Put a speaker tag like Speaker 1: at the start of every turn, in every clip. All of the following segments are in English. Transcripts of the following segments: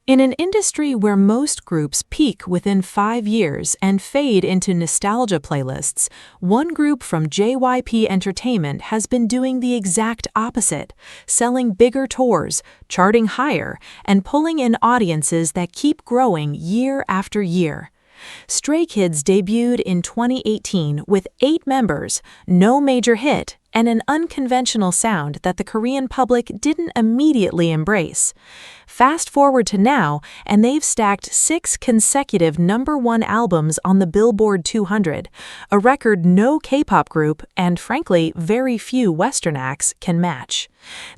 Speaker 1: In an industry where most groups peak within 5 years and fade into nostalgia playlists, one group from JYP Entertainment has been doing the exact opposite, selling bigger tours, charting higher, and pulling in audiences that keep growing year after year. Stray Kids debuted in 2018 with 8 members, no major hit, and an unconventional sound that the Korean public didn't immediately embrace. Fast forward to now, and they've stacked 6 consecutive #1 albums on the Billboard 200, a record no K-pop group, and frankly, very few Western acts, can match.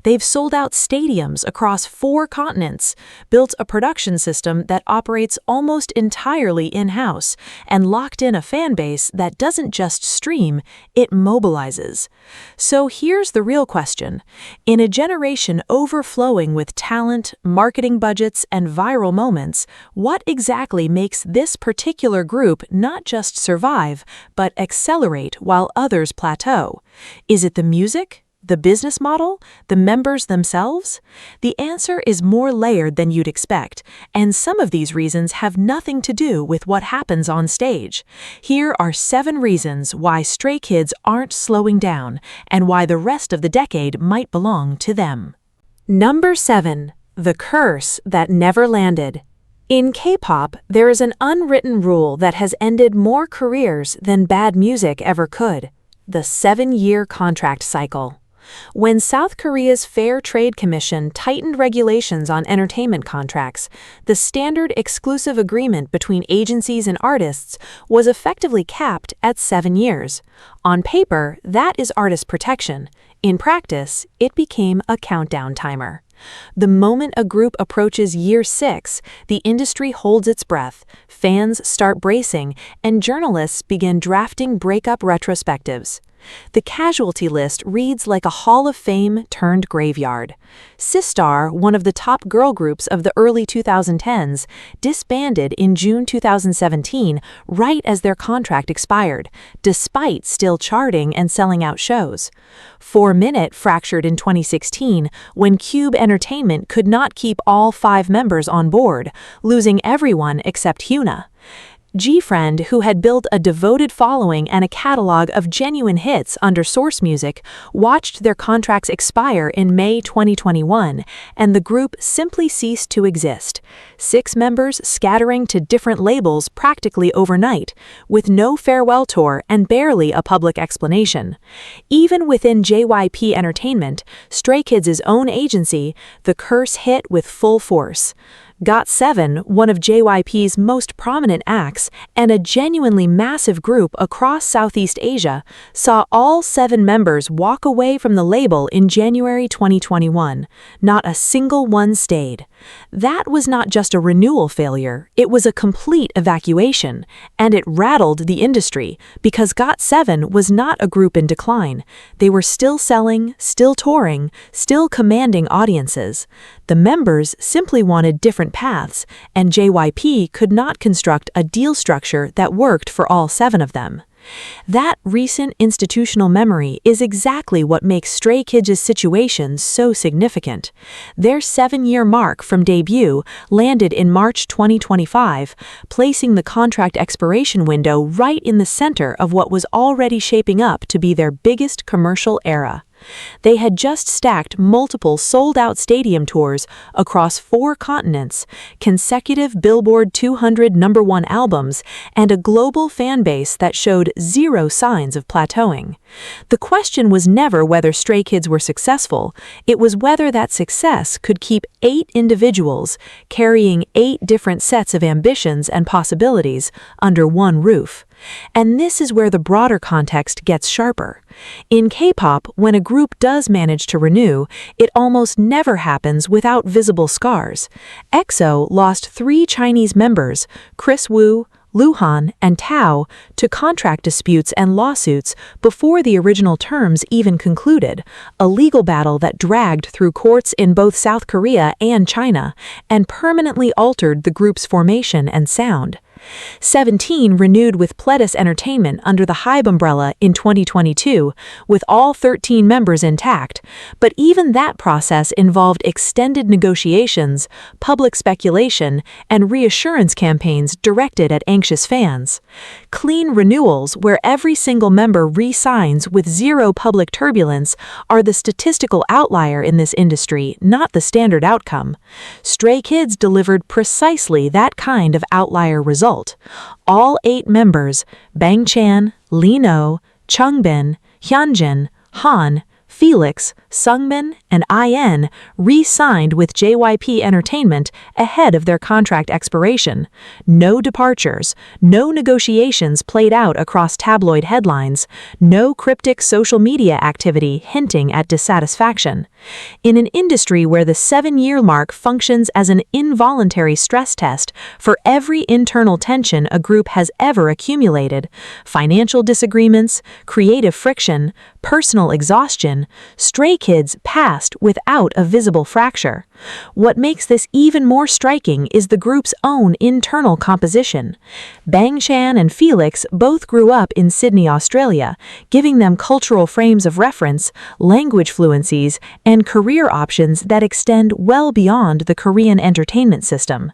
Speaker 1: They've sold out stadiums across 4 continents, built a production system that operates almost entirely in-house, and locked in a fan base that doesn't just stream, it mobilizes. So here's the real question. In a generation overflowing with talent, marketing budgets, and viral moments, what exactly makes this particular group not just survive, but accelerate while others plateau? Is it the music? The business model? The members themselves? The answer is more layered than you'd expect, and some of these reasons have nothing to do with what happens on stage. Here are 7 reasons why Stray Kids aren't slowing down, and why the rest of the decade might belong to them. Number 7. The curse that never landed. In K-pop, there is an unwritten rule that has ended more careers than bad music ever could: the 7-year contract cycle. When South Korea's Fair Trade Commission tightened regulations on entertainment contracts, the standard exclusive agreement between agencies and artists was effectively capped at 7 years. On paper, that is artist protection. In practice, it became a countdown timer. The moment a group approaches year 6, the industry holds its breath, fans start bracing, and journalists begin drafting breakup retrospectives. The casualty list reads like a Hall of Fame turned graveyard. Sistar, one of the top girl groups of the early 2010s, disbanded in June 2017 right as their contract expired, despite still charting and selling out shows. 4Minute fractured in 2016 when Cube Entertainment could not keep all 5 members on board, losing everyone except Hyuna. G-Friend, who had built a devoted following and a catalog of genuine hits under Source Music, watched their contracts expire in May 2021, and the group simply ceased to exist. 6 members scattering to different labels practically overnight, with no farewell tour and barely a public explanation. Even within JYP Entertainment, Stray Kids' own agency, the curse hit with full force. GOT7, one of JYP's most prominent acts and a genuinely massive group across Southeast Asia, saw all 7 members walk away from the label in January 2021. Not a single one stayed. That was not just a renewal failure, it was a complete evacuation, and it rattled the industry because GOT7 was not a group in decline. They were still selling, still touring, still commanding audiences. The members simply wanted different paths, and JYP could not construct a deal structure that worked for all 7 of them. That recent institutional memory is exactly what makes Stray Kids' situation so significant. Their 7-year mark from debut landed in March 2025, placing the contract expiration window right in the center of what was already shaping up to be their biggest commercial era. They had just stacked multiple sold-out stadium tours across 4 continents, consecutive Billboard 200 #1 albums, and a global fan base that showed zero signs of plateauing. The question was never whether Stray Kids were successful, it was whether that success could keep 8 individuals, carrying 8 different sets of ambitions and possibilities, under one roof. And this is where the broader context gets sharper. In K-pop, when a group does manage to renew, it almost never happens without visible scars. EXO lost 3 Chinese members, Chris Wu, Luhan, and Tao, to contract disputes and lawsuits before the original terms even concluded, a legal battle that dragged through courts in both South Korea and China, and permanently altered the group's formation and sound. 17 renewed with Pledis Entertainment under the Hybe umbrella in 2022, with all 13 members intact, but even that process involved extended negotiations, public speculation, and reassurance campaigns directed at anxious fans. Clean renewals, where every single member re-signs with zero public turbulence, are the statistical outlier in this industry, not the standard outcome. Stray Kids delivered precisely that kind of outlier result. All 8 members, Bang Chan, Lee No, Changbin, Hyunjin, Han, Felix, Seungmin, and IN re-signed with JYP Entertainment ahead of their contract expiration. No departures, no negotiations played out across tabloid headlines, no cryptic social media activity hinting at dissatisfaction. In an industry where the 7-year mark functions as an involuntary stress test for every internal tension a group has ever accumulated, financial disagreements, creative friction, personal exhaustion, Stray Kids passed without a visible fracture. What makes this even more striking is the group's own internal composition. Bang Chan and Felix both grew up in Sydney, Australia, giving them cultural frames of reference, language fluencies, and career options that extend well beyond the Korean entertainment system.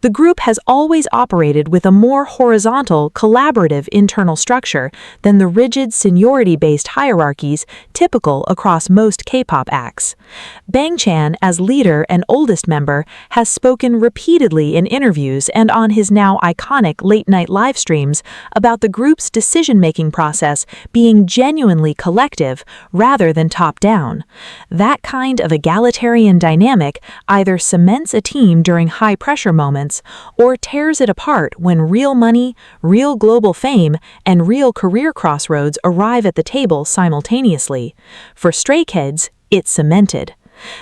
Speaker 1: The group has always operated with a more horizontal, collaborative internal structure than the rigid seniority-based hierarchies typical across most K-pop acts. Bang Chan, as leader and oldest member, has spoken repeatedly in interviews and on his now iconic late-night live streams about the group's decision-making process being genuinely collective rather than top-down. That kind of egalitarian dynamic either cements a team during high-pressure moments or tears it apart when real money, real global fame, and real career crossroads arrive at the table simultaneously. For Stray Kids, it's cemented.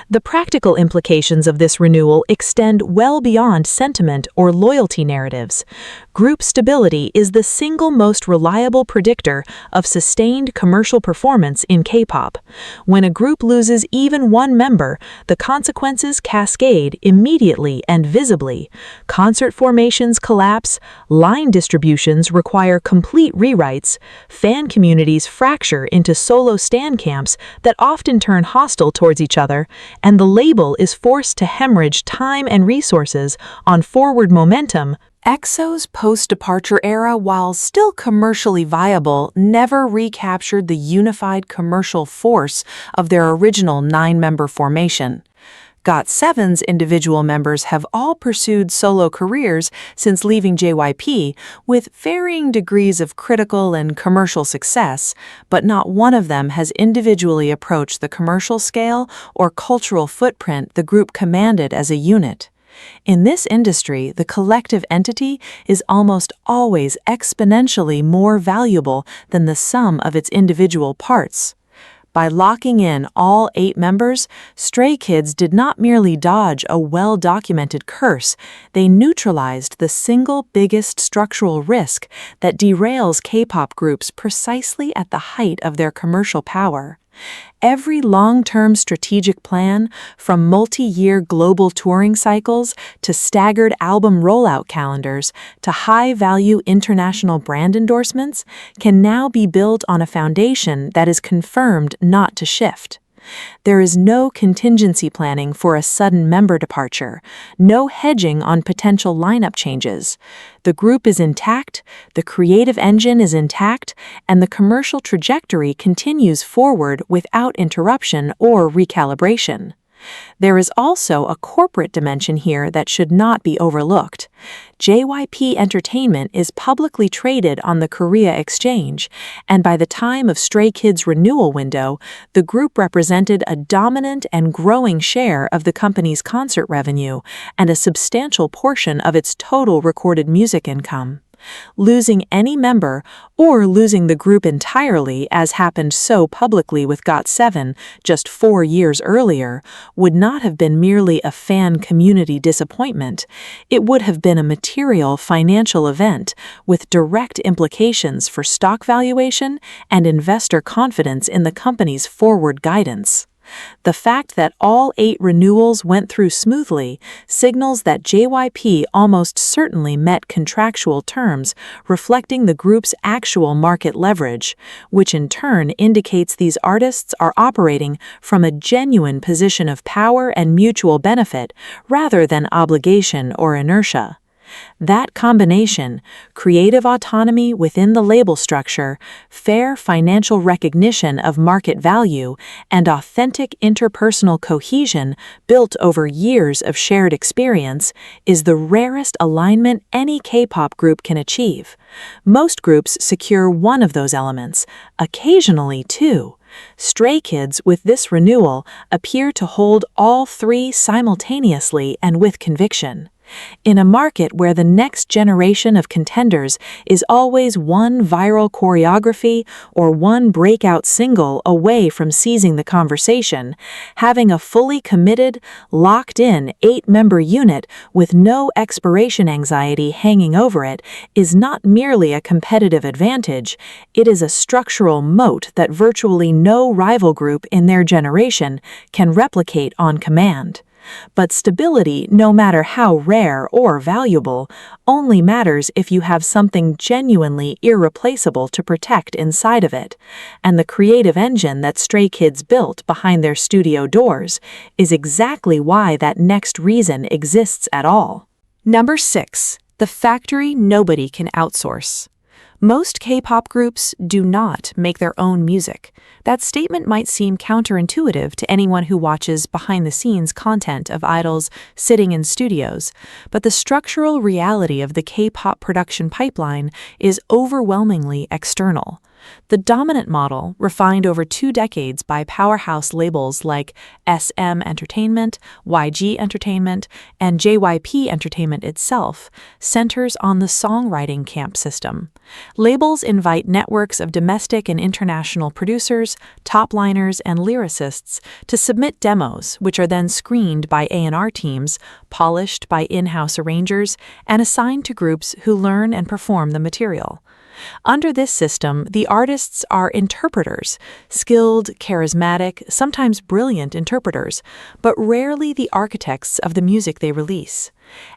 Speaker 1: The practical implications of this renewal extend well beyond sentiment or loyalty narratives. Group stability is the single most reliable predictor of sustained commercial performance in K-pop. When a group loses even one member, the consequences cascade immediately and visibly. Concert formations collapse, line distributions require complete rewrites, fan communities fracture into solo stan camps that often turn hostile towards each other, and the label is forced to hemorrhage time and resources on forward momentum. EXO's post-departure era, while still commercially viable, never recaptured the unified commercial force of their original 9-member formation. GOT7's individual members have all pursued solo careers since leaving JYP, with varying degrees of critical and commercial success, but not one of them has individually approached the commercial scale or cultural footprint the group commanded as a unit. In this industry, the collective entity is almost always exponentially more valuable than the sum of its individual parts. By locking in all 8 members, Stray Kids did not merely dodge a well-documented curse, they neutralized the single biggest structural risk that derails K-pop groups precisely at the height of their commercial power. Every long-term strategic plan, from multi-year global touring cycles to staggered album rollout calendars to high-value international brand endorsements, can now be built on a foundation that is confirmed not to shift. There is no contingency planning for a sudden member departure, no hedging on potential lineup changes. The group is intact, the creative engine is intact, and the commercial trajectory continues forward without interruption or recalibration. There is also a corporate dimension here that should not be overlooked. JYP Entertainment is publicly traded on the Korea Exchange, and by the time of Stray Kids' renewal window, the group represented a dominant and growing share of the company's concert revenue and a substantial portion of its total recorded music income. Losing any member, or losing the group entirely, as happened so publicly with GOT7 just 4 years earlier, would not have been merely a fan community disappointment. It would have been a material financial event with direct implications for stock valuation and investor confidence in the company's forward guidance. The fact that all 8 renewals went through smoothly signals that JYP almost certainly met contractual terms, reflecting the group's actual market leverage, which in turn indicates these artists are operating from a genuine position of power and mutual benefit rather than obligation or inertia. That combination, creative autonomy within the label structure, fair financial recognition of market value, and authentic interpersonal cohesion built over years of shared experience, is the rarest alignment any K-pop group can achieve. Most groups secure one of those elements, occasionally two. Stray Kids, with this renewal, appear to hold all 3 simultaneously and with conviction. In a market where the next generation of contenders is always one viral choreography or one breakout single away from seizing the conversation, having a fully committed, locked-in 8-member unit with no expiration anxiety hanging over it is not merely a competitive advantage, it is a structural moat that virtually no rival group in their generation can replicate on command. But stability, no matter how rare or valuable, only matters if you have something genuinely irreplaceable to protect inside of it. And the creative engine that Stray Kids built behind their studio doors is exactly why that next reason exists at all. Number 6. The factory nobody can outsource. Most K-pop groups do not make their own music. That statement might seem counterintuitive to anyone who watches behind-the-scenes content of idols sitting in studios, but the structural reality of the K-pop production pipeline is overwhelmingly external. The dominant model, refined over 2 decades by powerhouse labels like SM Entertainment, YG Entertainment, and JYP Entertainment itself, centers on the songwriting camp system. Labels invite networks of domestic and international producers, top-liners, and lyricists to submit demos, which are then screened by A&R teams, polished by in-house arrangers, and assigned to groups who learn and perform the material. Under this system, the artists are interpreters, skilled, charismatic, sometimes brilliant interpreters, but rarely the architects of the music they release.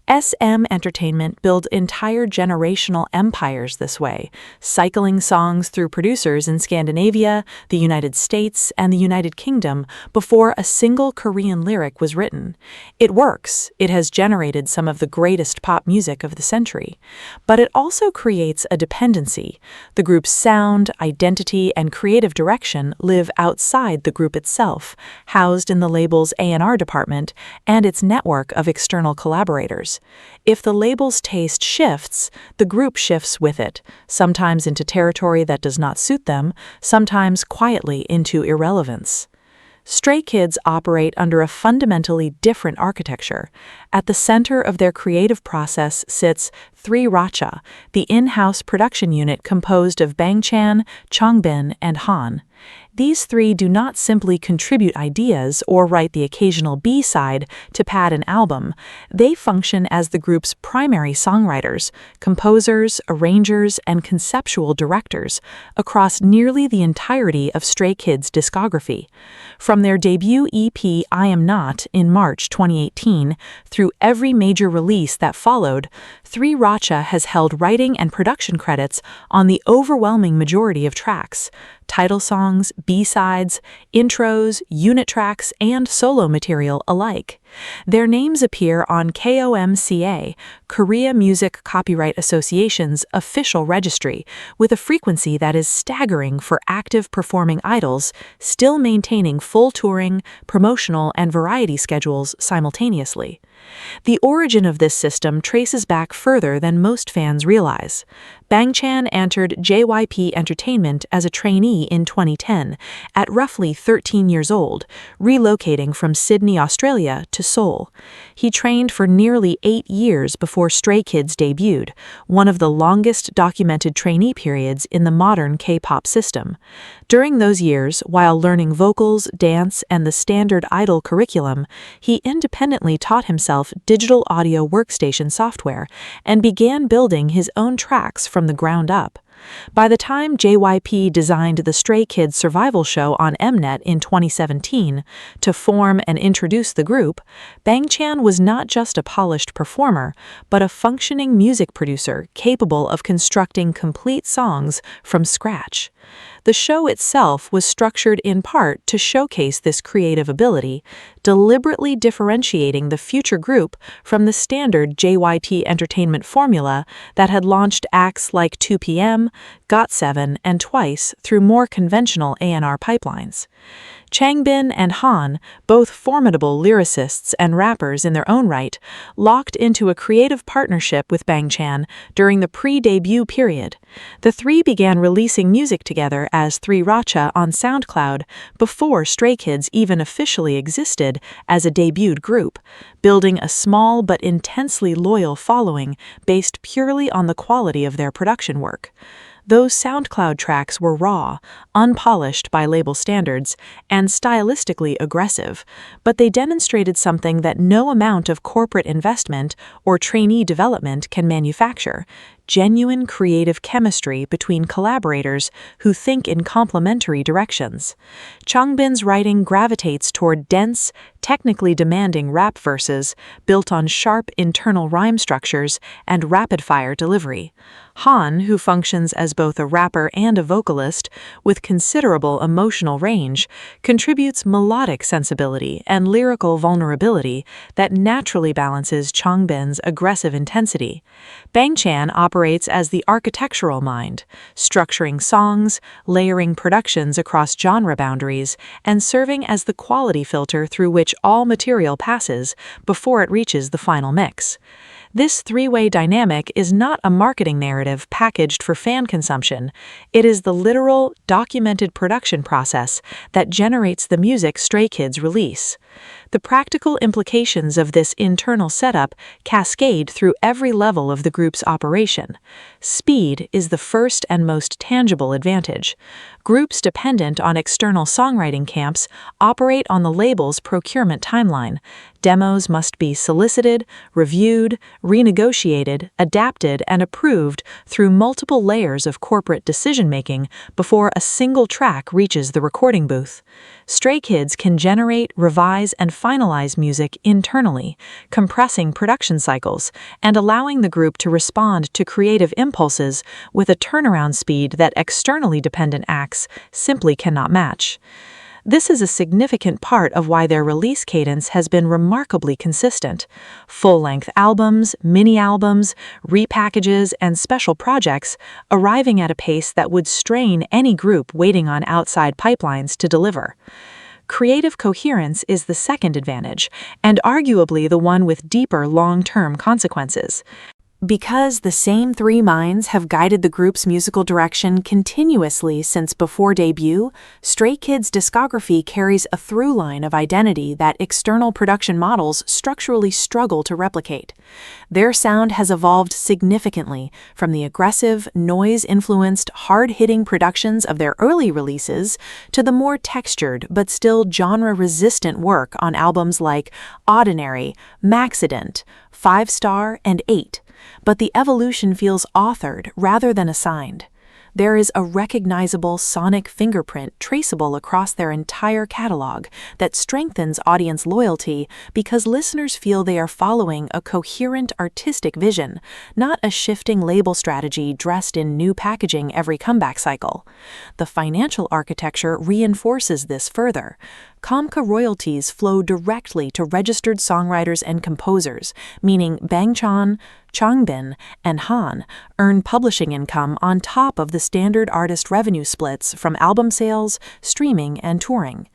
Speaker 1: SM Entertainment built entire generational empires this way, cycling songs through producers in Scandinavia, the United States, and the United Kingdom before a single Korean lyric was written. It works. It has generated some of the greatest pop music of the century. But it also creates a dependency. The group's sound, identity, and creative direction live outside the group itself, housed in the label's A&R department and its network of external collaborators. If the label's taste shifts, the group shifts with it, sometimes into territory that does not suit them, sometimes quietly into irrelevance. Stray Kids operate under a fundamentally different architecture. At the center of their creative process sits 3RACHA, the in-house production unit composed of Bangchan, Changbin, and Han. These 3 do not simply contribute ideas or write the occasional B-side to pad an album. They function as the group's primary songwriters, composers, arrangers, and conceptual directors across nearly the entirety of Stray Kids' discography. From their debut EP I Am Not in March 2018 through every major release that followed, 3RACHA has held writing and production credits on the overwhelming majority of tracks. Title songs, B-sides, intros, unit tracks, and solo material alike. Their names appear on KOMCA, Korea Music Copyright Association's official registry, with a frequency that is staggering for active performing idols, still maintaining full touring, promotional, and variety schedules simultaneously. The origin of this system traces back further than most fans realize. Bangchan entered JYP Entertainment as a trainee in 2010, at roughly 13 years old, relocating from Sydney, Australia to Seoul. He trained for nearly 8 years before Stray Kids debuted, one of the longest documented trainee periods in the modern K-pop system. During those years, while learning vocals, dance, and the standard idol curriculum, he independently taught himself digital audio workstation software and began building his own tracks from the ground up. By the time JYP designed the Stray Kids survival show on Mnet in 2017 to form and introduce the group, Bangchan was not just a polished performer, but a functioning music producer capable of constructing complete songs from scratch. The show itself was structured in part to showcase this creative ability, deliberately differentiating the future group from the standard JYP entertainment formula that had launched acts like 2PM, GOT7, and Twice through more conventional A&R pipelines. Changbin and Han, both formidable lyricists and rappers in their own right, locked into a creative partnership with Bangchan during the pre-debut period. The three began releasing music together as 3racha on SoundCloud before Stray Kids even officially existed as a debuted group, building a small but intensely loyal following based purely on the quality of their production work. Those SoundCloud tracks were raw, unpolished by label standards, and stylistically aggressive, but they demonstrated something that no amount of corporate investment or trainee development can manufacture: genuine creative chemistry between collaborators who think in complementary directions. Changbin's writing gravitates toward dense, technically demanding rap verses built on sharp internal rhyme structures and rapid-fire delivery. Han, who functions as both a rapper and a vocalist with considerable emotional range, contributes melodic sensibility and lyrical vulnerability that naturally balances Changbin's aggressive intensity. Bangchan operates as the architectural mind, structuring songs, layering productions across genre boundaries, and serving as the quality filter through which all material passes before it reaches the final mix. This three-way dynamic is not a marketing narrative packaged for fan consumption. It is the literal, documented production process that generates the music Stray Kids release. The practical implications of this internal setup cascade through every level of the group's operation. Speed is the first and most tangible advantage. Groups dependent on external songwriting camps operate on the label's procurement timeline. Demos must be solicited, reviewed, renegotiated, adapted, and approved through multiple layers of corporate decision-making before a single track reaches the recording booth. Stray Kids can generate, revise, and finalize music internally, compressing production cycles and allowing the group to respond to creative impulses with a turnaround speed that externally dependent acts simply cannot match. This is a significant part of why their release cadence has been remarkably consistent. Full-length albums, mini-albums, repackages, and special projects arriving at a pace that would strain any group waiting on outside pipelines to deliver. Creative coherence is the second advantage, and arguably the one with deeper long-term consequences. Because the same three minds have guided the group's musical direction continuously since before debut, Stray Kids' discography carries a through line of identity that external production models structurally struggle to replicate. Their sound has evolved significantly from the aggressive, noise-influenced, hard-hitting productions of their early releases to the more textured but still genre-resistant work on albums like Ordinary, Maxident, 5 Star, and 8. But the evolution feels authored rather than assigned. There is a recognizable sonic fingerprint traceable across their entire catalog that strengthens audience loyalty because listeners feel they are following a coherent artistic vision, not a shifting label strategy dressed in new packaging every comeback cycle. The financial architecture reinforces this further. Comca royalties flow directly to registered songwriters and composers, meaning Bangchan, Changbin, and Han earn publishing income on top of the standard artist revenue splits from album sales, streaming, and touring.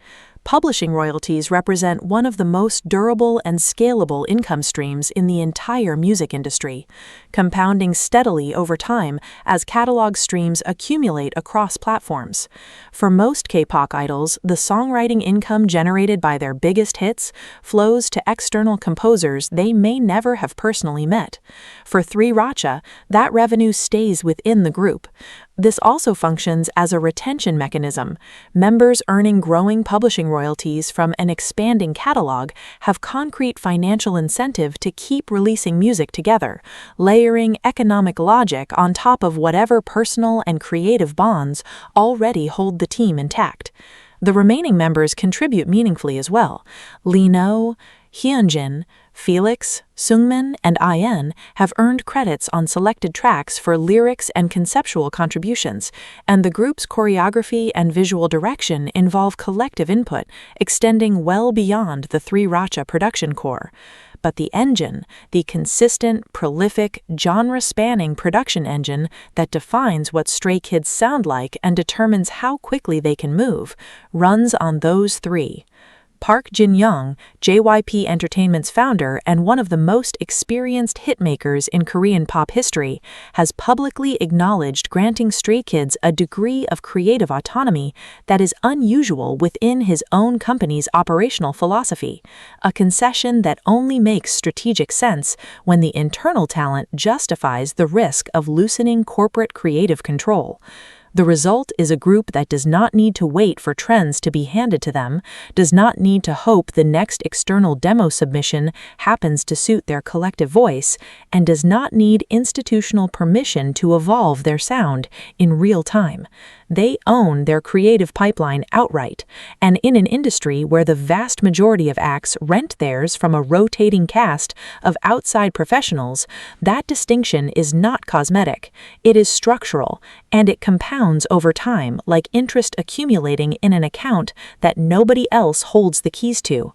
Speaker 1: Publishing royalties represent one of the most durable and scalable income streams in the entire music industry, compounding steadily over time as catalog streams accumulate across platforms. For most K-pop idols, the songwriting income generated by their biggest hits flows to external composers they may never have personally met. For 3racha, that revenue stays within the group. This also functions as a retention mechanism. Members earning growing publishing royalties from an expanding catalog have concrete financial incentive to keep releasing music together, layering economic logic on top of whatever personal and creative bonds already hold the team intact. The remaining members contribute meaningfully as well. Lino, Hyunjin, Felix, Seungmin, and IN have earned credits on selected tracks for lyrics and conceptual contributions, and the group's choreography and visual direction involve collective input, extending well beyond the three Racha production core. But the engine, the consistent, prolific, genre-spanning production engine that defines what Stray Kids sound like and determines how quickly they can move, runs on those three. Park Jin-young, JYP Entertainment's founder and one of the most experienced hitmakers in Korean pop history, has publicly acknowledged granting Stray Kids a degree of creative autonomy that is unusual within his own company's operational philosophy, a concession that only makes strategic sense when the internal talent justifies the risk of loosening corporate creative control. The result is a group that does not need to wait for trends to be handed to them, does not need to hope the next external demo submission happens to suit their collective voice, and does not need institutional permission to evolve their sound in real time. They own their creative pipeline outright, and in an industry where the vast majority of acts rent theirs from a rotating cast of outside professionals, that distinction is not cosmetic, it is structural, and it compounds over time like interest accumulating in an account that nobody else holds the keys to.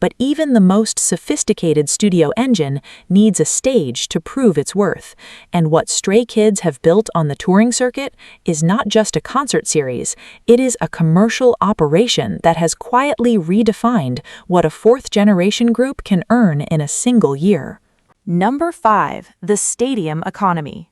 Speaker 1: But even the most sophisticated studio engine needs a stage to prove its worth, and what Stray Kids have built on the touring circuit is not just a concert series, it is a commercial operation that has quietly redefined what a fourth-generation group can earn in a single year. Number 5. The stadium economy.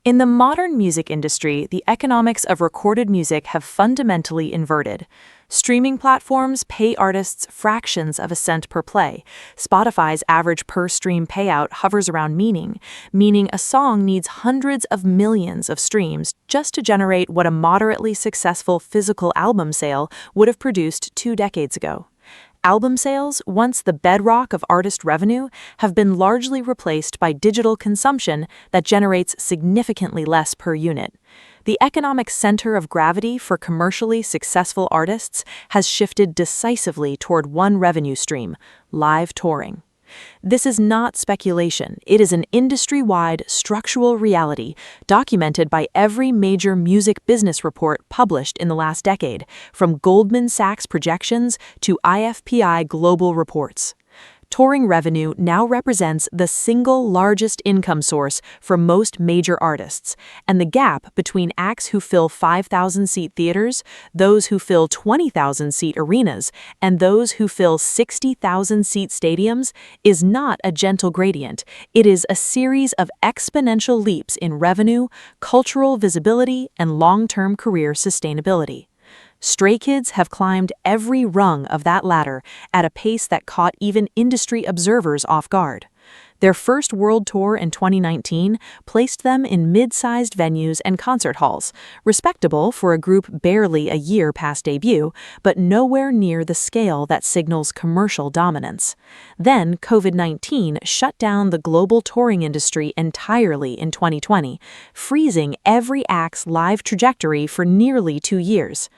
Speaker 1: In the modern music industry, the economics of recorded music have fundamentally inverted. Streaming platforms pay artists fractions of a cent per play. Spotify's average per-stream payout hovers around meaning a song needs hundreds of millions of streams just to generate what a moderately successful physical album sale would have produced 2 decades ago. Album sales, once the bedrock of artist revenue, have been largely replaced by digital consumption that generates significantly less per unit. The economic center of gravity for commercially successful artists has shifted decisively toward one revenue stream: live touring. This is not speculation. It is an industry-wide structural reality documented by every major music business report published in the last decade, from Goldman Sachs projections to IFPI global reports. Touring revenue now represents the single largest income source for most major artists, and the gap between acts who fill 5,000-seat theaters, those who fill 20,000-seat arenas, and those who fill 60,000-seat stadiums is not a gentle gradient. It is a series of exponential leaps in revenue, cultural visibility, and long-term career sustainability. Stray Kids have climbed every rung of that ladder at a pace that caught even industry observers off guard. Their first world tour in 2019 placed them in mid-sized venues and concert halls, respectable for a group barely a year past debut, but nowhere near the scale that signals commercial dominance. Then COVID-19 shut down the global touring industry entirely in 2020, freezing every act's live trajectory for nearly 2 years.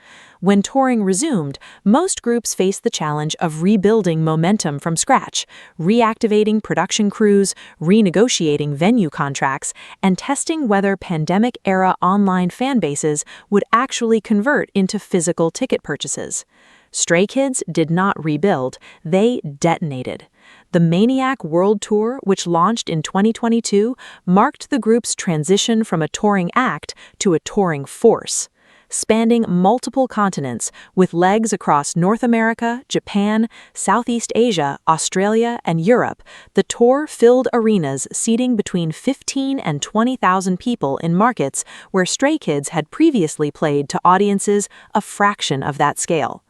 Speaker 1: When touring resumed, most groups faced the challenge of rebuilding momentum from scratch, reactivating production crews, renegotiating venue contracts, and testing whether pandemic-era online fanbases would actually convert into physical ticket purchases. Stray Kids did not rebuild, they detonated. The Maniac World Tour, which launched in 2022, marked the group's transition from a touring act to a touring force. Spanning multiple continents, with legs across North America, Japan, Southeast Asia, Australia, and Europe, the tour filled arenas seating between 15 and 20,000 people in markets where Stray Kids had previously played to audiences a fraction of that scale.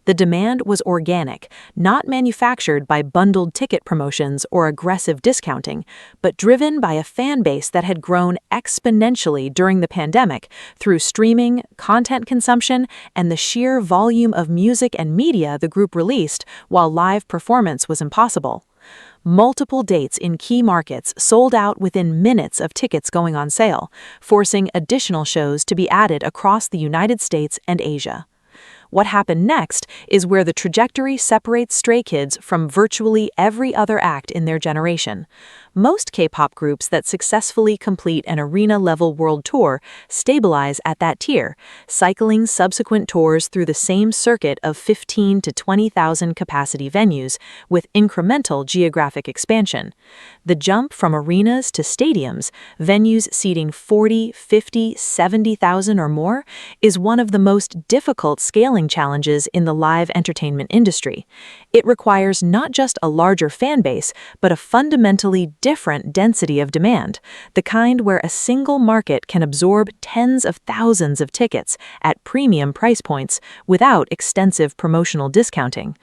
Speaker 1: The demand was organic, not manufactured by bundled ticket promotions or aggressive discounting, but driven by a fan base that had grown exponentially during the pandemic through streaming, content consumption, and the sheer volume of music and media the group released while live performance was impossible. Multiple dates in key markets sold out within minutes of tickets going on sale, forcing additional shows to be added across the United States and Asia. What happened next is where the trajectory separates Stray Kids from virtually every other act in their generation. Most K-pop groups that successfully complete an arena-level world tour stabilize at that tier, cycling subsequent tours through the same circuit of 15 to 20,000 capacity venues with incremental geographic expansion. The jump from arenas to stadiums, venues seating 40, 50, 70,000 or more, is one of the most difficult scaling challenges in the live entertainment industry. It requires not just a larger fan base, but a fundamentally different density of demand, the kind where a single market can absorb tens of thousands of tickets at premium price points without extensive promotional discounting.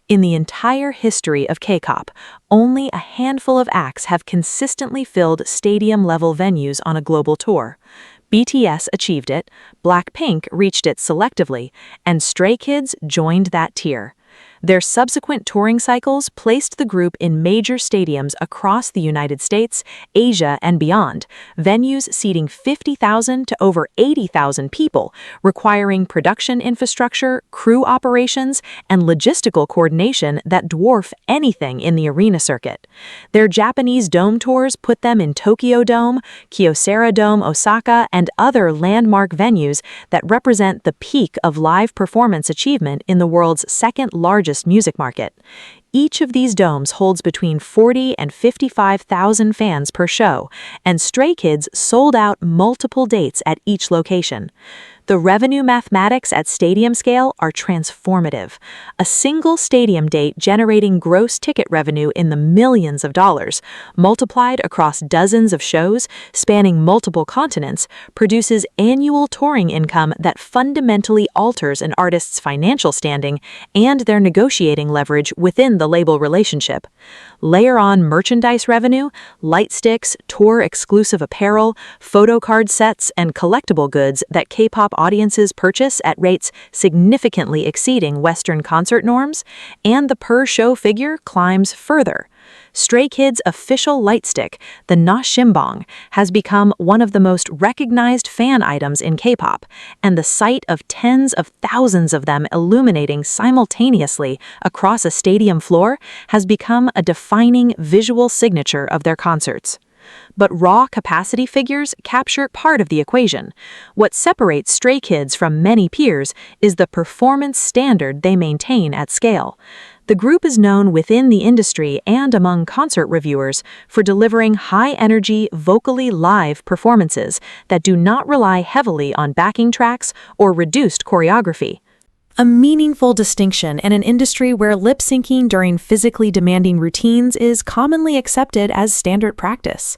Speaker 1: In the entire history of K-pop, only a handful of acts have consistently filled stadium-level venues on a global tour. BTS achieved it, Blackpink reached it selectively, and Stray Kids joined that tier. Their subsequent touring cycles placed the group in major stadiums across the United States, Asia, and beyond, venues seating 50,000 to over 80,000 people, requiring production infrastructure, crew operations, and logistical coordination that dwarf anything in the arena circuit. Their Japanese dome tours put them in Tokyo Dome, Kyocera Dome, Osaka, and other landmark venues that represent the peak of live performance achievement in the world's second-largest music market. Each of these domes holds between 40 and 55,000 fans per show, and Stray Kids sold out multiple dates at each location. The revenue mathematics at stadium scale are transformative. A single stadium date generating gross ticket revenue in the millions of dollars, multiplied across dozens of shows spanning multiple continents, produces annual touring income that fundamentally alters an artist's financial standing and their negotiating leverage within the label relationship. Layer on merchandise revenue, light sticks, tour-exclusive apparel, photo card sets, and collectible goods that K-pop audiences purchase at rates significantly exceeding Western concert norms, and the per-show figure climbs further. Stray Kids' official lightstick, the Na Shimbong, has become one of the most recognized fan items in K-pop, and the sight of tens of thousands of them illuminating simultaneously across a stadium floor has become a defining visual signature of their concerts. But raw capacity figures capture part of the equation. What separates Stray Kids from many peers is the performance standard they maintain at scale. The group is known within the industry and among concert reviewers for delivering high-energy, vocally live performances that do not rely heavily on backing tracks or reduced choreography. A meaningful distinction in an industry where lip-syncing during physically demanding routines is commonly accepted as standard practice.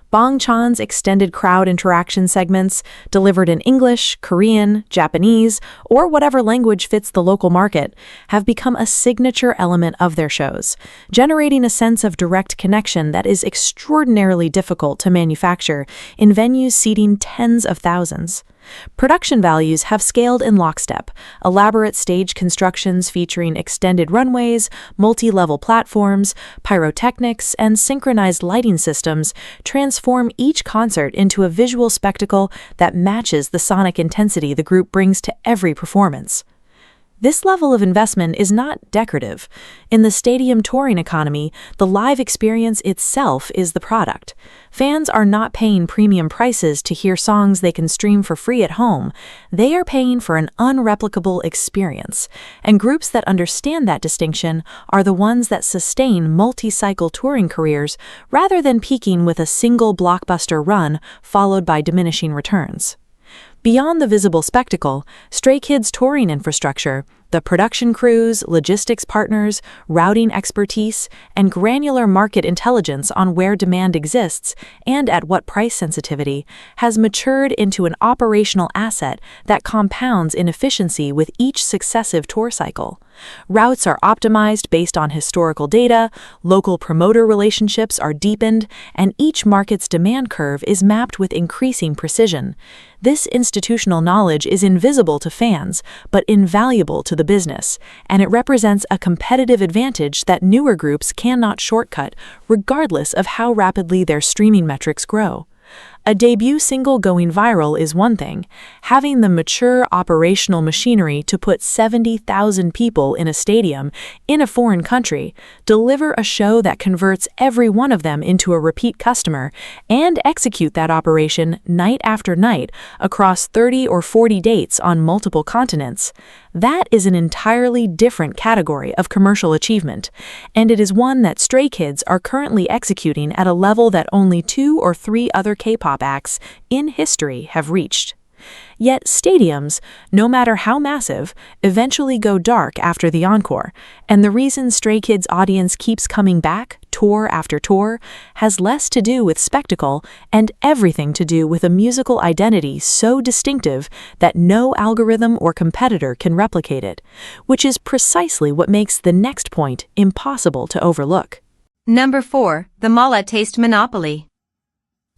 Speaker 1: Bang Chan's extended crowd interaction segments, delivered in English, Korean, Japanese, or whatever language fits the local market, have become a signature element of their shows, generating a sense of direct connection that is extraordinarily difficult to manufacture in venues seating tens of thousands. Production values have scaled in lockstep. Elaborate stage constructions featuring extended runways, multi-level platforms, pyrotechnics, and synchronized lighting systems transform each concert into a visual spectacle that matches the sonic intensity the group brings to every performance. This level of investment is not decorative. In the stadium touring economy, the live experience itself is the product. Fans are not paying premium prices to hear songs they can stream for free at home. They are paying for an unreplicable experience. And groups that understand that distinction are the ones that sustain multi-cycle touring careers rather than peaking with a single blockbuster run followed by diminishing returns. Beyond the visible spectacle, Stray Kids' touring infrastructure, the production crews, logistics partners, routing expertise, and granular market intelligence on where demand exists and at what price sensitivity has matured into an operational asset that compounds in efficiency with each successive tour cycle. Routes are optimized based on historical data, local promoter relationships are deepened, and each market's demand curve is mapped with increasing precision. This institutional knowledge is invisible to fans, but invaluable to the business, and it represents a competitive advantage that newer groups cannot shortcut, regardless of how rapidly their streaming metrics grow. A debut single going viral is one thing. Having the mature operational machinery to put 70,000 people in a stadium in a foreign country, deliver a show that converts every one of them into a repeat customer, and execute that operation night after night across 30 or 40 dates on multiple continents, that is an entirely different category of commercial achievement, and it is one that Stray Kids are currently executing at a level that only 2 or 3 other K-pop acts in history have reached. Yet stadiums, no matter how massive, eventually go dark after the encore, and the reason Stray Kids' audience keeps coming back, tour after tour, has less to do with spectacle and everything to do with a musical identity so distinctive that no algorithm or competitor can replicate it, which is precisely what makes the next point impossible to overlook.
Speaker 2: Number 4. The Mala Taste Monopoly.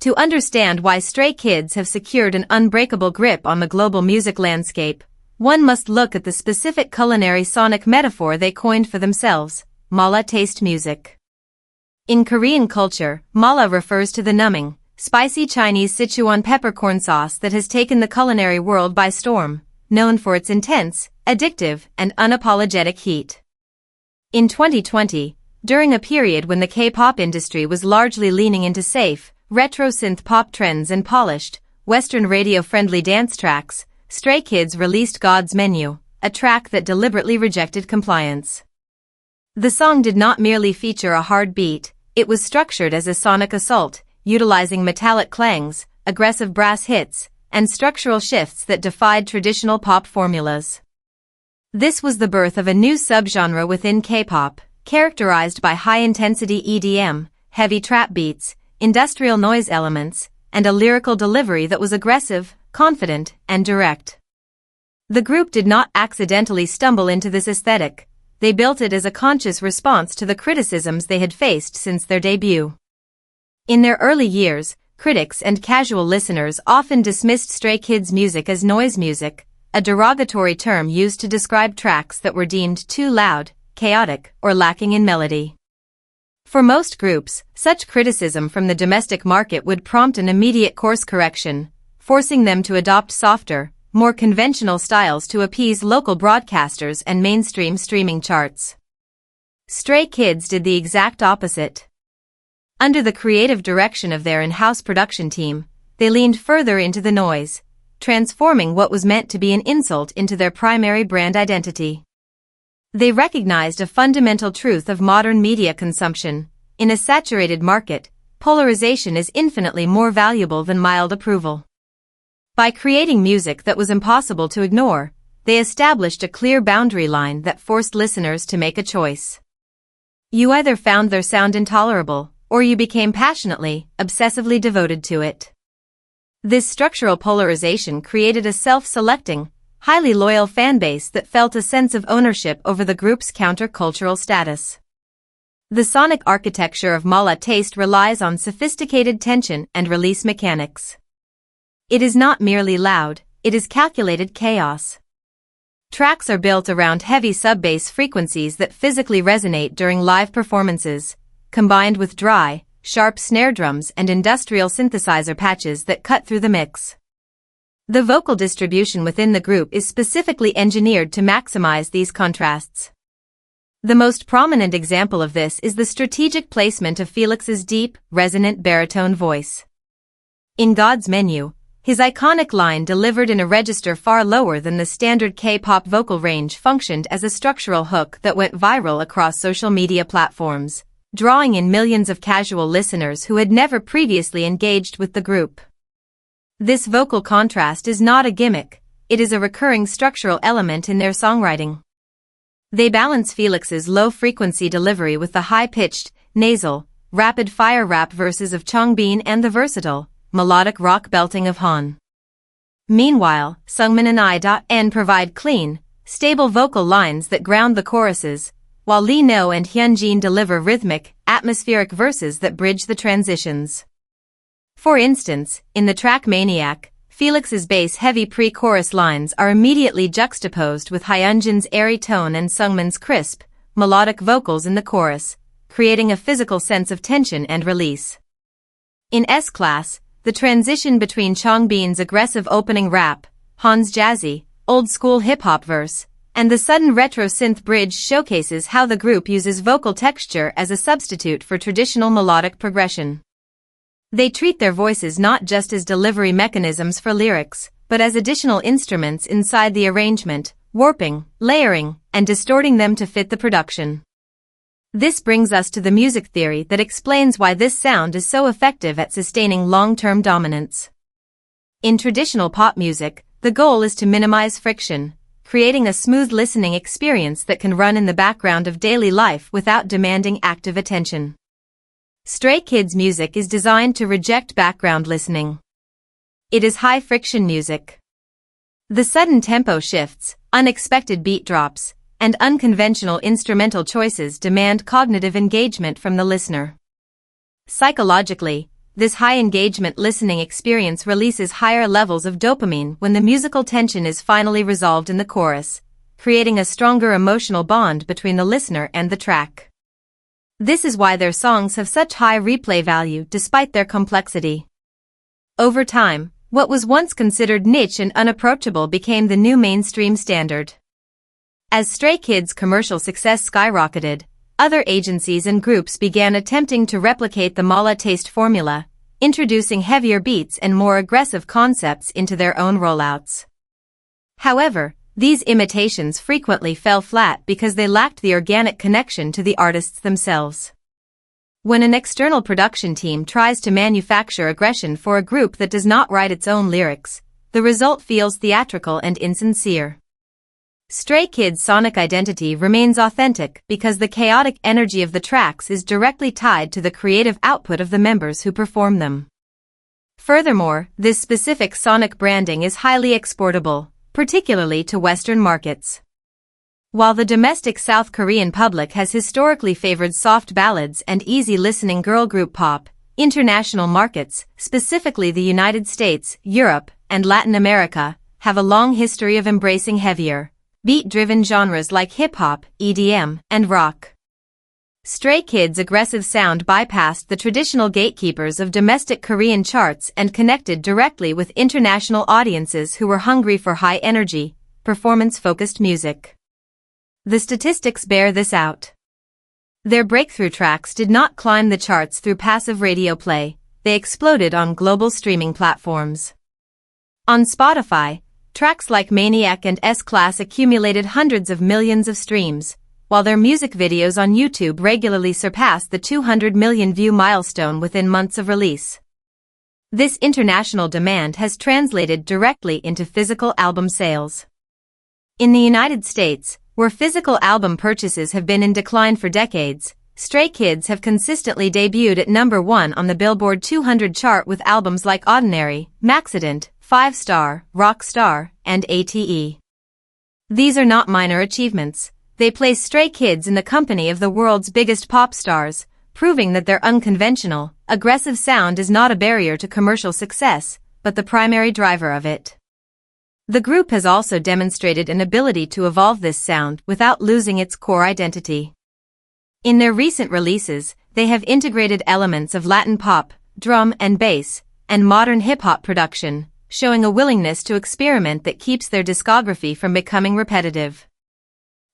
Speaker 2: To understand why Stray Kids have secured an unbreakable grip on the global music landscape, one must look at the specific culinary sonic metaphor they coined for themselves, Mala Taste Music. In Korean culture, Mala refers to the numbing, spicy Chinese Sichuan peppercorn sauce that has taken the culinary world by storm, known for its intense, addictive, and unapologetic heat. In 2020, during a period when the K-pop industry was largely leaning into safe, retro synth pop trends and polished, Western radio-friendly dance tracks, Stray Kids released God's Menu, a track that deliberately rejected compliance. The song did not merely feature a hard beat, it was structured as a sonic assault, utilizing metallic clangs, aggressive brass hits, and structural shifts that defied traditional pop formulas. This was the birth of a new subgenre within K-pop, characterized by high-intensity EDM, heavy trap beats, industrial noise elements, and a lyrical delivery that was aggressive, confident, and direct. The group did not accidentally stumble into this aesthetic, they built it as a conscious response to the criticisms they had faced since their debut. In their early years, critics and casual listeners often dismissed Stray Kids' music as noise music, a derogatory term used to describe tracks that were deemed too loud, chaotic, or lacking in melody. For most groups, such criticism from the domestic market would prompt an immediate course correction, forcing them to adopt softer, more conventional styles to appease local broadcasters and mainstream streaming charts. Stray Kids did the exact opposite. Under the creative direction of their in-house production team, they leaned further into the noise, transforming what was meant to be an insult into their primary brand identity. They recognized a fundamental truth of modern media consumption. In a saturated market, polarization is infinitely more valuable than mild approval. By creating music that was impossible to ignore, they established a clear boundary line that forced listeners to make a choice. You either found their sound intolerable, or you became passionately, obsessively devoted to it. This structural polarization created a self-selecting, highly loyal fanbase that felt a sense of ownership over the group's counter-cultural status. The sonic architecture of Mala Taste relies on sophisticated tension and release mechanics. It is not merely loud, it is calculated chaos. Tracks are built around heavy sub-bass frequencies that physically resonate during live performances, combined with dry, sharp snare drums and industrial synthesizer patches that cut through the mix. The vocal distribution within the group is specifically engineered to maximize these contrasts. The most prominent example of this is the strategic placement of Felix's deep, resonant baritone voice. In God's Menu, his iconic line delivered in a register far lower than the standard K-pop vocal range functioned as a structural hook that went viral across social media platforms, drawing in millions of casual listeners who had never previously engaged with the group. This vocal contrast is not a gimmick, it is a recurring structural element in their songwriting. They balance Felix's low-frequency delivery with the high-pitched, nasal, rapid-fire rap verses of Changbin and the versatile, melodic rock belting of Han. Meanwhile, Seungmin and I.N provide clean, stable vocal lines that ground the choruses, while Lee No and Hyunjin deliver rhythmic, atmospheric verses that bridge the transitions. For instance, in the track Maniac, Felix's bass-heavy pre-chorus lines are immediately juxtaposed with Hyunjin's airy tone and Seungmin's crisp, melodic vocals in the chorus, creating a physical sense of tension and release. In S-Class, the transition between Changbin's aggressive opening rap, Han's jazzy, old-school hip-hop verse, and the sudden retro synth bridge showcases how the group uses vocal texture as a substitute for traditional melodic progression. They treat their voices not just as delivery mechanisms for lyrics, but as additional instruments inside the arrangement, warping, layering, and distorting them to fit the production. This brings us to the music theory that explains why this sound is so effective at sustaining long-term dominance. In traditional pop music, the goal is to minimize friction, creating a smooth listening experience that can run in the background of daily life without demanding active attention. Stray Kids' music is designed to reject background listening. It is high-friction music. The sudden tempo shifts, unexpected beat drops, and unconventional instrumental choices demand cognitive engagement from the listener. Psychologically, this high-engagement listening experience releases higher levels of dopamine when the musical tension is finally resolved in the chorus, creating a stronger emotional bond between the listener and the track. This is why their songs have such high replay value despite their complexity. Over time, what was once considered niche and unapproachable became the new mainstream standard. As Stray Kids' commercial success skyrocketed, other agencies and groups began attempting to replicate the mala taste formula, introducing heavier beats and more aggressive concepts into their own rollouts. However, these imitations frequently fell flat because they lacked the organic connection to the artists themselves. When an external production team tries to manufacture aggression for a group that does not write its own lyrics, the result feels theatrical and insincere. Stray Kids' sonic identity remains authentic because the chaotic energy of the tracks is directly tied to the creative output of the members who perform them. Furthermore, this specific sonic branding is highly exportable, particularly to Western markets. While the domestic South Korean public has historically favored soft ballads and easy-listening girl group pop, international markets, specifically the United States, Europe, and Latin America, have a long history of embracing heavier, beat-driven genres like hip-hop, EDM, and rock. Stray Kids' aggressive sound bypassed the traditional gatekeepers of domestic Korean charts and connected directly with international audiences who were hungry for high-energy, performance-focused music. The statistics bear this out. Their breakthrough tracks did not climb the charts through passive radio play, they exploded on global streaming platforms. On Spotify, tracks like Maniac and S-Class accumulated hundreds of millions of streams, while their music videos on YouTube regularly surpassed the 200 million view milestone within months of release. This international demand has translated directly into physical album sales. In the United States, where physical album purchases have been in decline for decades, Stray Kids have consistently debuted at number 1 on the Billboard 200 chart with albums like Ordinary, Maxident, 5 Star, Rock Star, and ATE. These are not minor achievements. They place Stray Kids in the company of the world's biggest pop stars, proving that their unconventional, aggressive sound is not a barrier to commercial success, but the primary driver of it. The group has also demonstrated an ability to evolve this sound without losing its core identity. In their recent releases, they have integrated elements of Latin pop, drum and bass, and modern hip-hop production, showing a willingness to experiment that keeps their discography from becoming repetitive.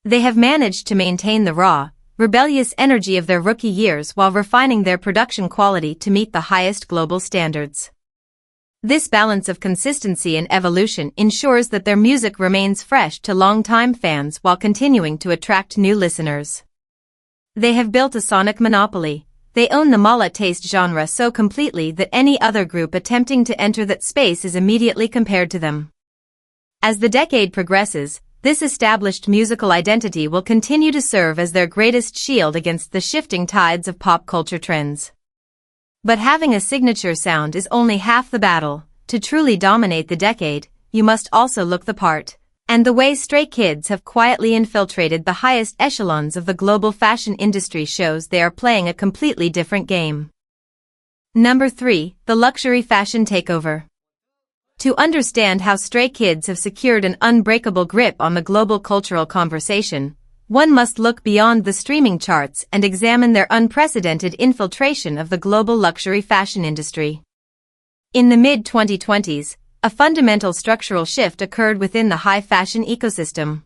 Speaker 2: They have managed to maintain the raw, rebellious energy of their rookie years while refining their production quality to meet the highest global standards. This balance of consistency and evolution ensures that their music remains fresh to longtime fans while continuing to attract new listeners. They have built a sonic monopoly, they own the mala taste genre so completely that any other group attempting to enter that space is immediately compared to them. As the decade progresses, this established musical identity will continue to serve as their greatest shield against the shifting tides of pop culture trends. But having a signature sound is only half the battle. To truly dominate the decade, you must also look the part. And the way Stray Kids have quietly infiltrated the highest echelons of the global fashion industry shows they are playing a completely different game. Number 3, the luxury fashion takeover. To understand how Stray Kids have secured an unbreakable grip on the global cultural conversation, one must look beyond the streaming charts and examine their unprecedented infiltration of the global luxury fashion industry. In the mid-2020s, a fundamental structural shift occurred within the high fashion ecosystem.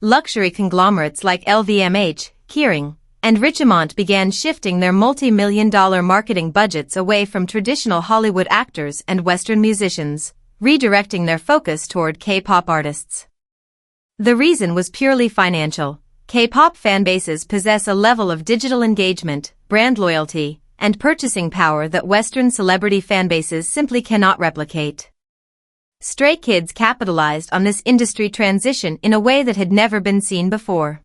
Speaker 2: Luxury conglomerates like LVMH, Kering, and Richemont began shifting their multi-million-dollar marketing budgets away from traditional Hollywood actors and Western musicians, redirecting their focus toward K-pop artists. The reason was purely financial. K-pop fanbases possess a level of digital engagement, brand loyalty, and purchasing power that Western celebrity fanbases simply cannot replicate. Stray Kids capitalized on this industry transition in a way that had never been seen before.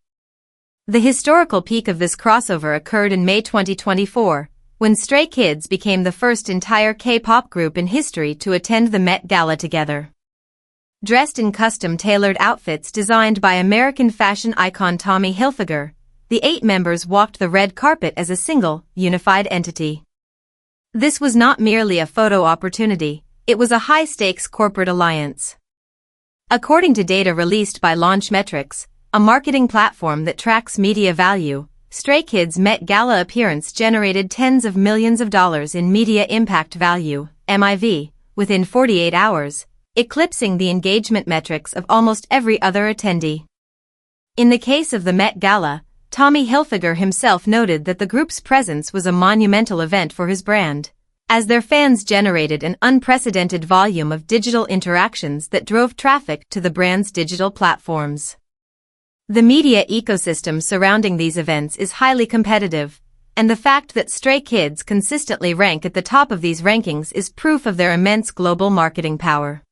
Speaker 2: The historical peak of this crossover occurred in May 2024, when Stray Kids became the first entire K-pop group in history to attend the Met Gala together. Dressed in custom-tailored outfits designed by American fashion icon Tommy Hilfiger, the 8 members walked the red carpet as a single, unified entity. This was not merely a photo opportunity, it was a high-stakes corporate alliance. According to data released by Launchmetrics, a marketing platform that tracks media value, Stray Kids' Met Gala appearance generated tens of millions of dollars in media impact value, MIV, within 48 hours, eclipsing the engagement metrics of almost every other attendee. In the case of the Met Gala, Tommy Hilfiger himself noted that the group's presence was a monumental event for his brand, as their fans generated an unprecedented volume of digital interactions that drove traffic to the brand's digital platforms. The media ecosystem surrounding these events is highly competitive, and the fact that Stray Kids consistently rank at the top of these rankings is proof of their immense global marketing power.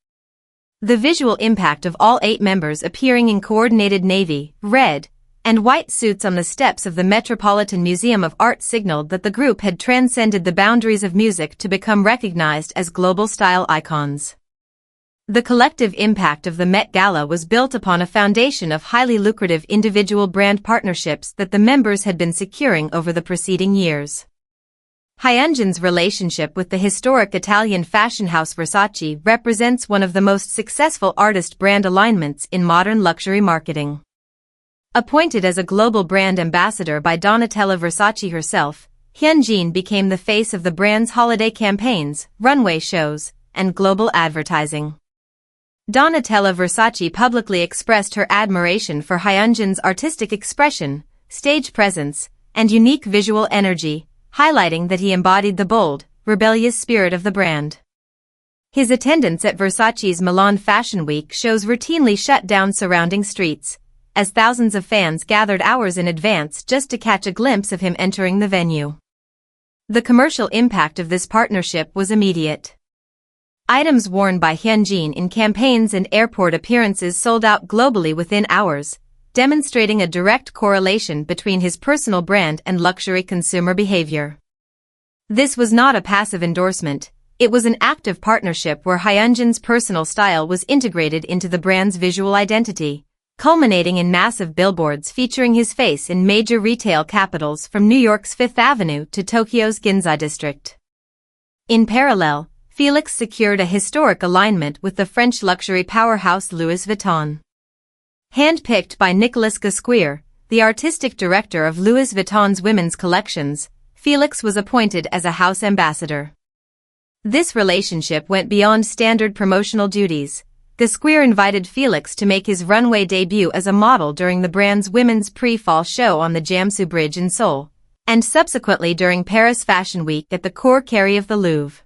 Speaker 2: The visual impact of all 8 members appearing in coordinated navy, red, and white suits on the steps of the Metropolitan Museum of Art signaled that the group had transcended the boundaries of music to become recognized as global style icons. The collective impact of the Met Gala was built upon a foundation of highly lucrative individual brand partnerships that the members had been securing over the preceding years. Hyunjin's relationship with the historic Italian fashion house Versace represents one of the most successful artist-brand alignments in modern luxury marketing. Appointed as a global brand ambassador by Donatella Versace herself, Hyunjin became the face of the brand's holiday campaigns, runway shows, and global advertising. Donatella Versace publicly expressed her admiration for Hyunjin's artistic expression, stage presence, and unique visual energy, highlighting that he embodied the bold, rebellious spirit of the brand. His attendance at Versace's Milan Fashion Week shows routinely shut down surrounding streets, as thousands of fans gathered hours in advance just to catch a glimpse of him entering the venue. The commercial impact of this partnership was immediate. Items worn by Hyunjin in campaigns and airport appearances sold out globally within hours, demonstrating a direct correlation between his personal brand and luxury consumer behavior. This was not a passive endorsement, it was an active partnership where Hyunjin's personal style was integrated into the brand's visual identity, culminating in massive billboards featuring his face in major retail capitals from New York's Fifth Avenue to Tokyo's Ginza district. In parallel, Felix secured a historic alignment with the French luxury powerhouse Louis Vuitton. Handpicked by Nicolas Gasquire, the artistic director of Louis Vuitton's women's collections, Felix was appointed as a house ambassador. This relationship went beyond standard promotional duties. Gasquire invited Felix to make his runway debut as a model during the brand's women's pre-fall show on the Jamsu Bridge in Seoul, and subsequently during Paris Fashion Week at the Cour Carré of the Louvre.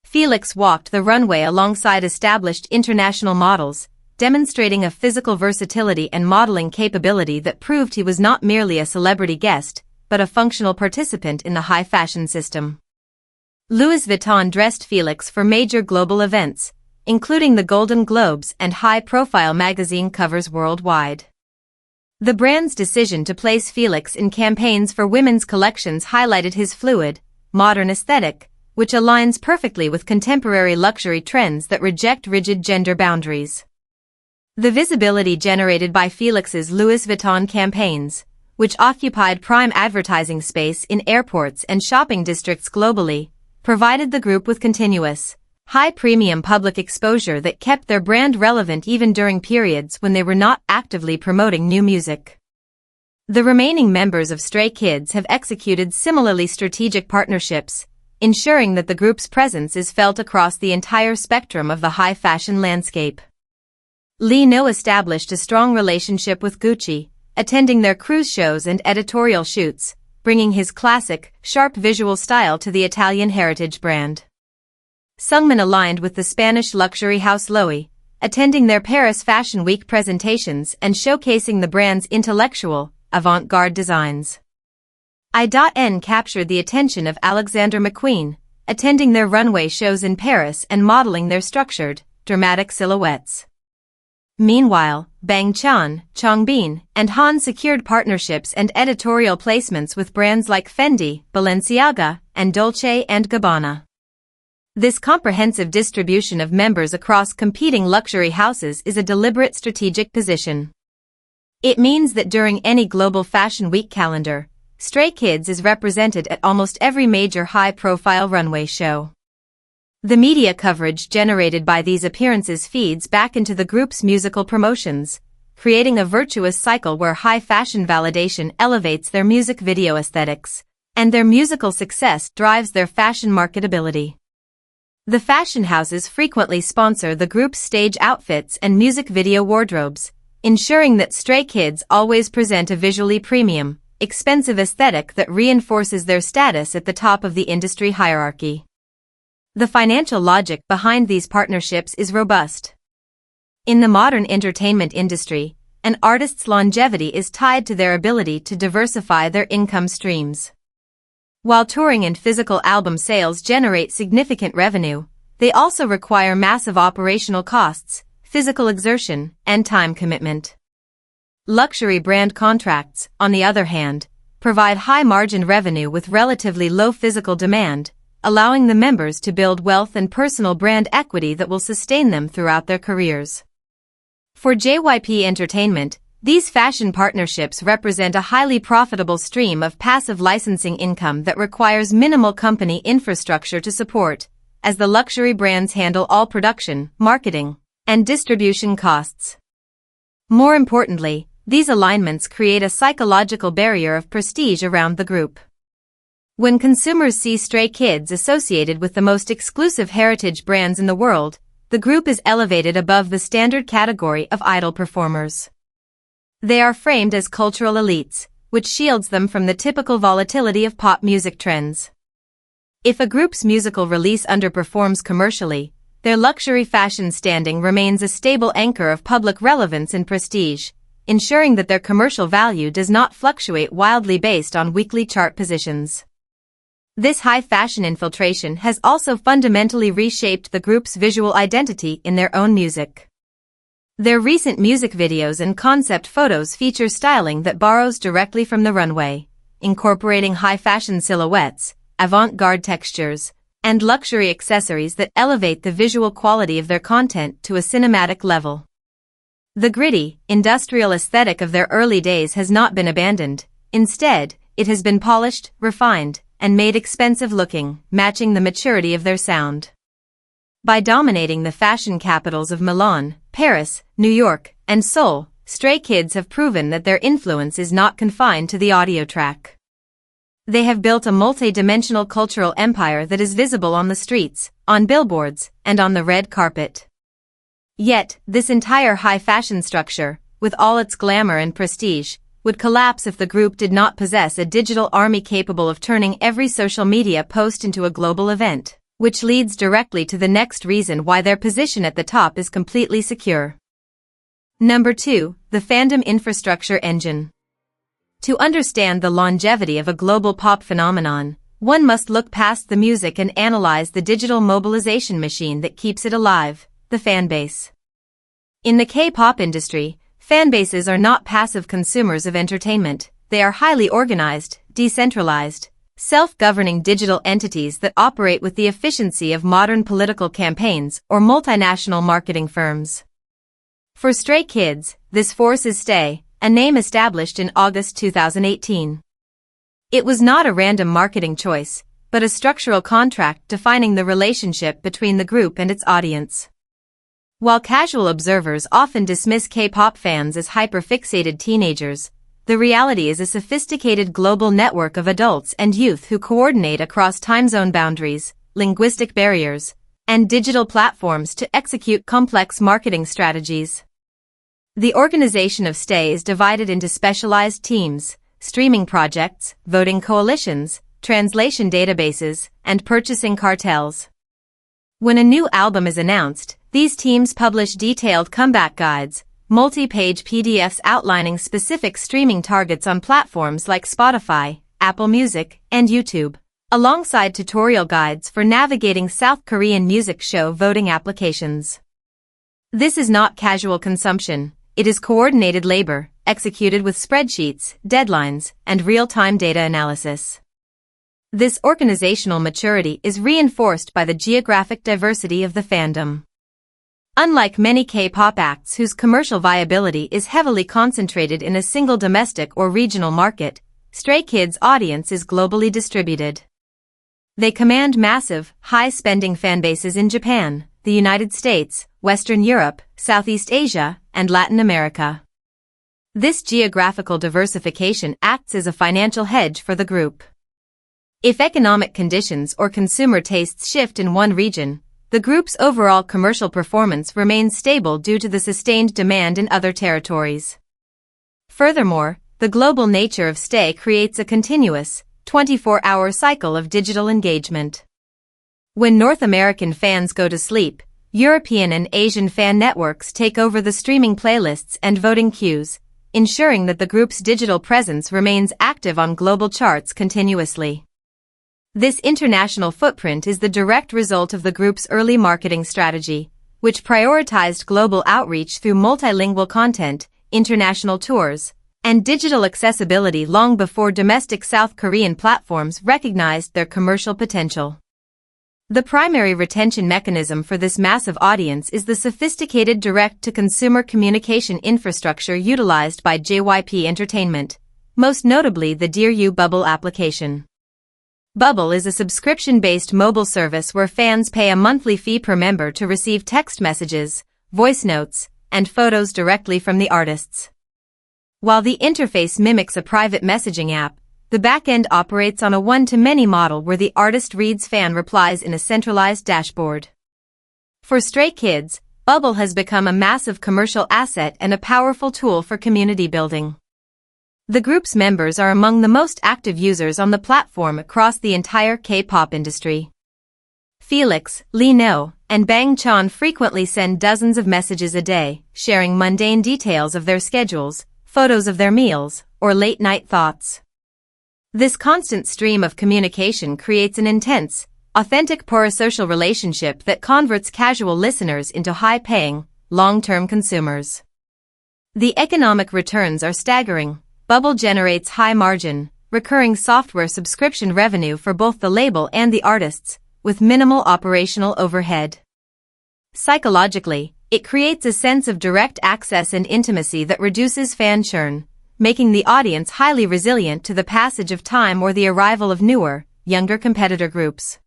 Speaker 2: Felix walked the runway alongside established international models, demonstrating a physical versatility and modeling capability that proved he was not merely a celebrity guest, but a functional participant in the high fashion system. Louis Vuitton dressed Felix for major global events, including the Golden Globes and high-profile magazine covers worldwide. The brand's decision to place Felix in campaigns for women's collections highlighted his fluid, modern aesthetic, which aligns perfectly with contemporary luxury trends that reject rigid gender boundaries. The visibility generated by Felix's Louis Vuitton campaigns, which occupied prime advertising space in airports and shopping districts globally, provided the group with continuous, high-premium public exposure that kept their brand relevant even during periods when they were not actively promoting new music. The remaining members of Stray Kids have executed similarly strategic partnerships, ensuring that the group's presence is felt across the entire spectrum of the high fashion landscape. Lee No established a strong relationship with Gucci, attending their cruise shows and editorial shoots, bringing his classic, sharp visual style to the Italian heritage brand. Seungmin aligned with the Spanish luxury house Loewe, attending their Paris Fashion Week presentations and showcasing the brand's intellectual, avant-garde designs. I.N captured the attention of Alexander McQueen, attending their runway shows in Paris and modeling their structured, dramatic silhouettes. Meanwhile, Bang Chan, Changbin, and Han secured partnerships and editorial placements with brands like Fendi, Balenciaga, and Dolce & Gabbana. This comprehensive distribution of members across competing luxury houses is a deliberate strategic position. It means that during any global fashion week calendar, Stray Kids is represented at almost every major high-profile runway show. The media coverage generated by these appearances feeds back into the group's musical promotions, creating a virtuous cycle where high fashion validation elevates their music video aesthetics, and their musical success drives their fashion marketability. The fashion houses frequently sponsor the group's stage outfits and music video wardrobes, ensuring that Stray Kids always present a visually premium, expensive aesthetic that reinforces their status at the top of the industry hierarchy. The financial logic behind these partnerships is robust. In the modern entertainment industry, an artist's longevity is tied to their ability to diversify their income streams. While touring and physical album sales generate significant revenue, they also require massive operational costs, physical exertion, and time commitment. Luxury brand contracts, on the other hand, provide high-margin revenue with relatively low physical demand, allowing the members to build wealth and personal brand equity that will sustain them throughout their careers. For JYP Entertainment, these fashion partnerships represent a highly profitable stream of passive licensing income that requires minimal company infrastructure to support, as the luxury brands handle all production, marketing, and distribution costs. More importantly, these alignments create a psychological barrier of prestige around the group. When consumers see Stray Kids associated with the most exclusive heritage brands in the world, the group is elevated above the standard category of idol performers. They are framed as cultural elites, which shields them from the typical volatility of pop music trends. If a group's musical release underperforms commercially, their luxury fashion standing remains a stable anchor of public relevance and prestige, ensuring that their commercial value does not fluctuate wildly based on weekly chart positions. This high fashion infiltration has also fundamentally reshaped the group's visual identity in their own music. Their recent music videos and concept photos feature styling that borrows directly from the runway, incorporating high fashion silhouettes, avant-garde textures, and luxury accessories that elevate the visual quality of their content to a cinematic level. The gritty, industrial aesthetic of their early days has not been abandoned. Instead, it has been polished, refined, and made expensive looking, matching the maturity of their sound. By dominating the fashion capitals of Milan, Paris, New York, and Seoul, Stray Kids have proven that their influence is not confined to the audio track. They have built a multi-dimensional cultural empire that is visible on the streets, on billboards, and on the red carpet. Yet, this entire high fashion structure, with all its glamour and prestige, would collapse if the group did not possess a digital army capable of turning every social media post into a global event, which leads directly to the next reason why their position at the top is completely secure. Number 2, the fandom infrastructure engine. To understand the longevity of a global pop phenomenon, one must look past the music and analyze the digital mobilization machine that keeps it alive, the fanbase. In the K-pop industry, fanbases are not passive consumers of entertainment. They are highly organized, decentralized, self-governing digital entities that operate with the efficiency of modern political campaigns or multinational marketing firms. For Stray Kids, this force is Stay, a name established in August 2018. It was not a random marketing choice, but a structural contract defining the relationship between the group and its audience. While casual observers often dismiss K-pop fans as hyper-fixated teenagers, the reality is a sophisticated global network of adults and youth who coordinate across time zone boundaries, linguistic barriers, and digital platforms to execute complex marketing strategies. The organization of Stay is divided into specialized teams, streaming projects, voting coalitions, translation databases, and purchasing cartels. When a new album is announced, these teams publish detailed comeback guides, multi-page PDFs outlining specific streaming targets on platforms like Spotify, Apple Music, and YouTube, alongside tutorial guides for navigating South Korean music show voting applications. This is not casual consumption, it is coordinated labor, executed with spreadsheets, deadlines, and real-time data analysis. This organizational maturity is reinforced by the geographic diversity of the fandom. Unlike many K-pop acts whose commercial viability is heavily concentrated in a single domestic or regional market, Stray Kids' audience is globally distributed. They command massive, high-spending fanbases in Japan, the United States, Western Europe, Southeast Asia, and Latin America. This geographical diversification acts as a financial hedge for the group. If economic conditions or consumer tastes shift in one region, the group's overall commercial performance remains stable due to the sustained demand in other territories. Furthermore, the global nature of Stay creates a continuous, 24-hour cycle of digital engagement. When North American fans go to sleep, European and Asian fan networks take over the streaming playlists and voting queues, ensuring that the group's digital presence remains active on global charts continuously. This international footprint is the direct result of the group's early marketing strategy, which prioritized global outreach through multilingual content, international tours, and digital accessibility long before domestic South Korean platforms recognized their commercial potential. The primary retention mechanism for this massive audience is the sophisticated direct-to-consumer communication infrastructure utilized by JYP Entertainment, most notably the Dear You Bubble application. Bubble is a subscription-based mobile service where fans pay a monthly fee per member to receive text messages, voice notes, and photos directly from the artists. While the interface mimics a private messaging app, the backend operates on a one-to-many model where the artist reads fan replies in a centralized dashboard. For Stray Kids, Bubble has become a massive commercial asset and a powerful tool for community building. The group's members are among the most active users on the platform across the entire K-pop industry. Felix, Lee No, and Bang Chan frequently send dozens of messages a day, sharing mundane details of their schedules, photos of their meals, or late-night thoughts. This constant stream of communication creates an intense, authentic parasocial relationship that converts casual listeners into high-paying, long-term consumers. The economic returns are staggering. Bubble generates high-margin, recurring software subscription revenue for both the label and the artists, with minimal operational overhead. Psychologically, it creates a sense of direct access and intimacy that reduces fan churn, making the audience highly resilient to the passage of time or the arrival of newer, younger competitor groups.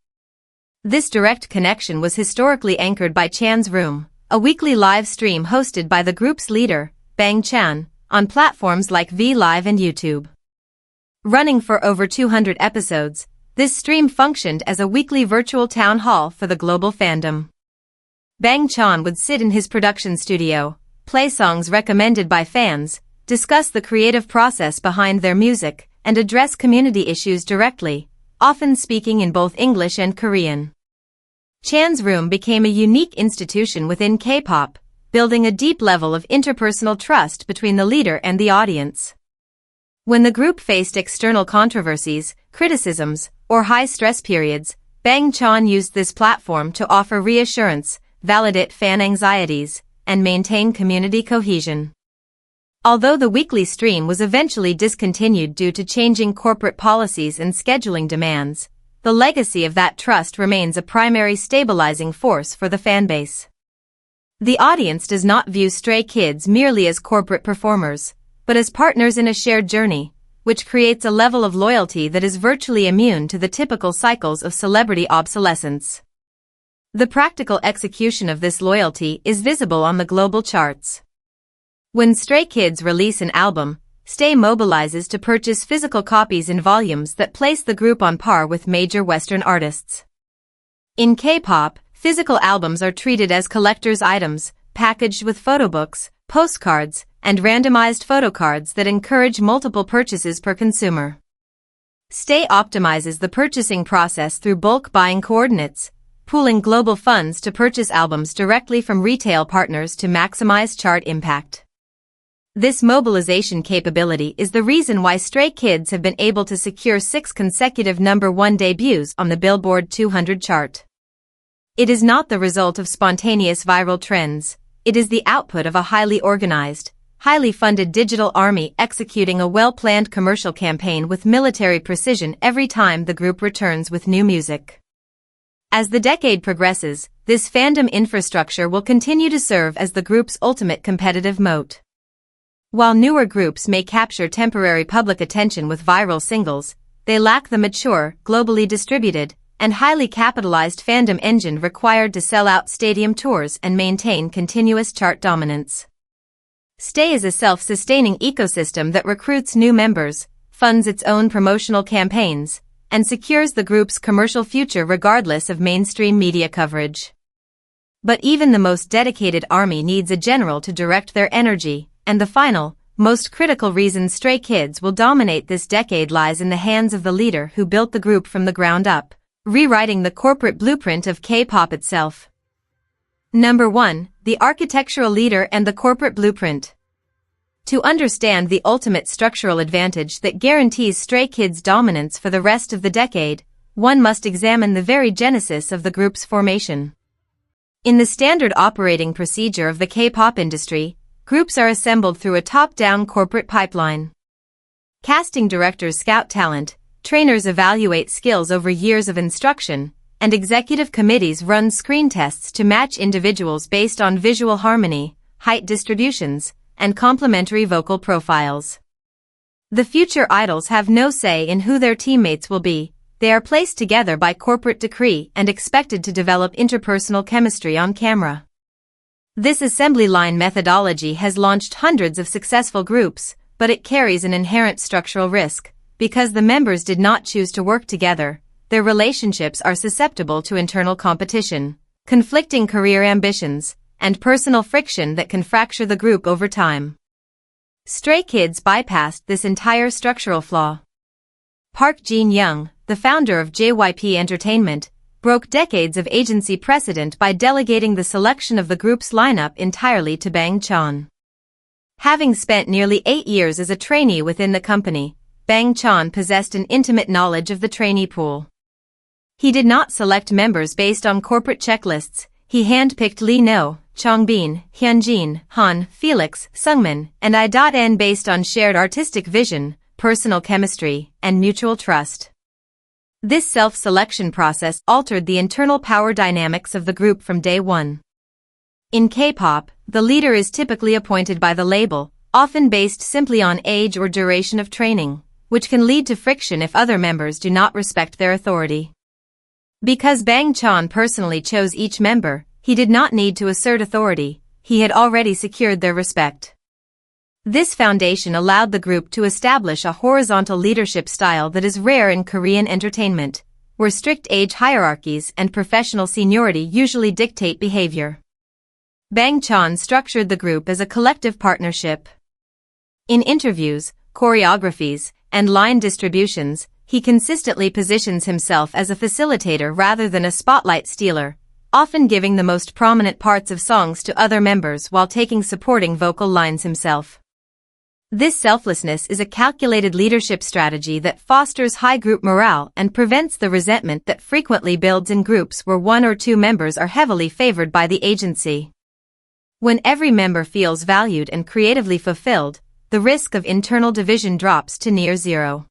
Speaker 2: This direct connection was historically anchored by Chan's Room, a weekly live stream hosted by the group's leader, Bang Chan, on platforms like V Live and YouTube. Running for over 200 episodes, this stream functioned as a weekly virtual town hall for the global fandom. Bang Chan would sit in his production studio, play songs recommended by fans, discuss the creative process behind their music, and address community issues directly, often speaking in both English and Korean. Chan's Room became a unique institution within K-pop, building a deep level of interpersonal trust between the leader and the audience. When the group faced external controversies, criticisms, or high-stress periods, Bang Chan used this platform to offer reassurance, validate fan anxieties, and maintain community cohesion. Although the weekly stream was eventually discontinued due to changing corporate policies and scheduling demands, the legacy of that trust remains a primary stabilizing force for the fanbase. The audience does not view Stray Kids merely as corporate performers, but as partners in a shared journey, which creates a level of loyalty that is virtually immune to the typical cycles of celebrity obsolescence. The practical execution of this loyalty is visible on the global charts. When Stray Kids release an album, Stay mobilizes to purchase physical copies in volumes that place the group on par with major Western artists. In K-pop, physical albums are treated as collector's items, packaged with photobooks, postcards, and randomized photocards that encourage multiple purchases per consumer. Stay optimizes the purchasing process through bulk buying coordinates, pooling global funds to purchase albums directly from retail partners to maximize chart impact. This mobilization capability is the reason why Stray Kids have been able to secure 6 consecutive #1 debuts on the Billboard 200 chart. It is not the result of spontaneous viral trends, it is the output of a highly organized, highly funded digital army executing a well-planned commercial campaign with military precision every time the group returns with new music. As the decade progresses, this fandom infrastructure will continue to serve as the group's ultimate competitive moat. While newer groups may capture temporary public attention with viral singles, they lack the mature, globally distributed, and highly capitalized fandom engine required to sell out stadium tours and maintain continuous chart dominance. Stay is a self-sustaining ecosystem that recruits new members, funds its own promotional campaigns, and secures the group's commercial future regardless of mainstream media coverage. But even the most dedicated army needs a general to direct their energy, and the final, most critical reason Stray Kids will dominate this decade lies in the hands of the leader who built the group from the ground up, rewriting the corporate blueprint of K-pop itself. Number 1. The architectural leader and the corporate blueprint. To understand the ultimate structural advantage that guarantees Stray Kids' dominance for the rest of the decade, one must examine the very genesis of the group's formation. In the standard operating procedure of the K-pop industry, groups are assembled through a top-down corporate pipeline. Casting directors scout talent, trainers evaluate skills over years of instruction, and executive committees run screen tests to match individuals based on visual harmony, height distributions, and complementary vocal profiles. The future idols have no say in who their teammates will be. They are placed together by corporate decree and expected to develop interpersonal chemistry on camera. This assembly line methodology has launched hundreds of successful groups, but it carries an inherent structural risk. Because the members did not choose to work together, their relationships are susceptible to internal competition, conflicting career ambitions, and personal friction that can fracture the group over time. Stray Kids bypassed this entire structural flaw. Park Jin-young, the founder of JYP Entertainment, broke decades of agency precedent by delegating the selection of the group's lineup entirely to Bang Chan. Having spent nearly 8 years as a trainee within the company, Bang Chan possessed an intimate knowledge of the trainee pool. He did not select members based on corporate checklists, he handpicked Lee No, Changbin, Hyunjin, Han, Felix, Seungmin, and I.N based on shared artistic vision, personal chemistry, and mutual trust. This self-selection process altered the internal power dynamics of the group from day one. In K-pop, the leader is typically appointed by the label, often based simply on age or duration of training, which can lead to friction if other members do not respect their authority. Because Bang Chan personally chose each member, he did not need to assert authority, he had already secured their respect. This foundation allowed the group to establish a horizontal leadership style that is rare in Korean entertainment, where strict age hierarchies and professional seniority usually dictate behavior. Bang Chan structured the group as a collective partnership. In interviews, choreographies, and line distributions, he consistently positions himself as a facilitator rather than a spotlight stealer, often giving the most prominent parts of songs to other members while taking supporting vocal lines himself. This selflessness is a calculated leadership strategy that fosters high group morale and prevents the resentment that frequently builds in groups where one or two members are heavily favored by the agency. When every member feels valued and creatively fulfilled, the risk of internal division drops to near zero.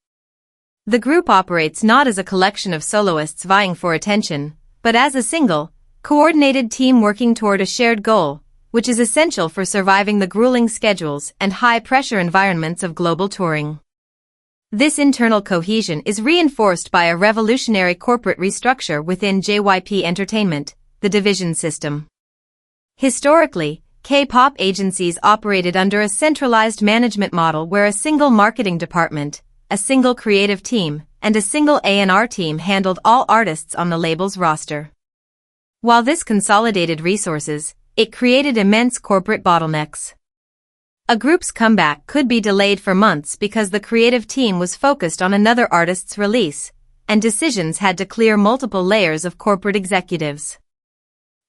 Speaker 2: The group operates not as a collection of soloists vying for attention, but as a single, coordinated team working toward a shared goal, which is essential for surviving the grueling schedules and high-pressure environments of global touring. This internal cohesion is reinforced by a revolutionary corporate restructure within JYP Entertainment, the division system. Historically, K-pop agencies operated under a centralized management model where a single marketing department, a single creative team, and a single A&R team handled all artists on the label's roster. While this consolidated resources, it created immense corporate bottlenecks. A group's comeback could be delayed for months because the creative team was focused on another artist's release, and decisions had to clear multiple layers of corporate executives.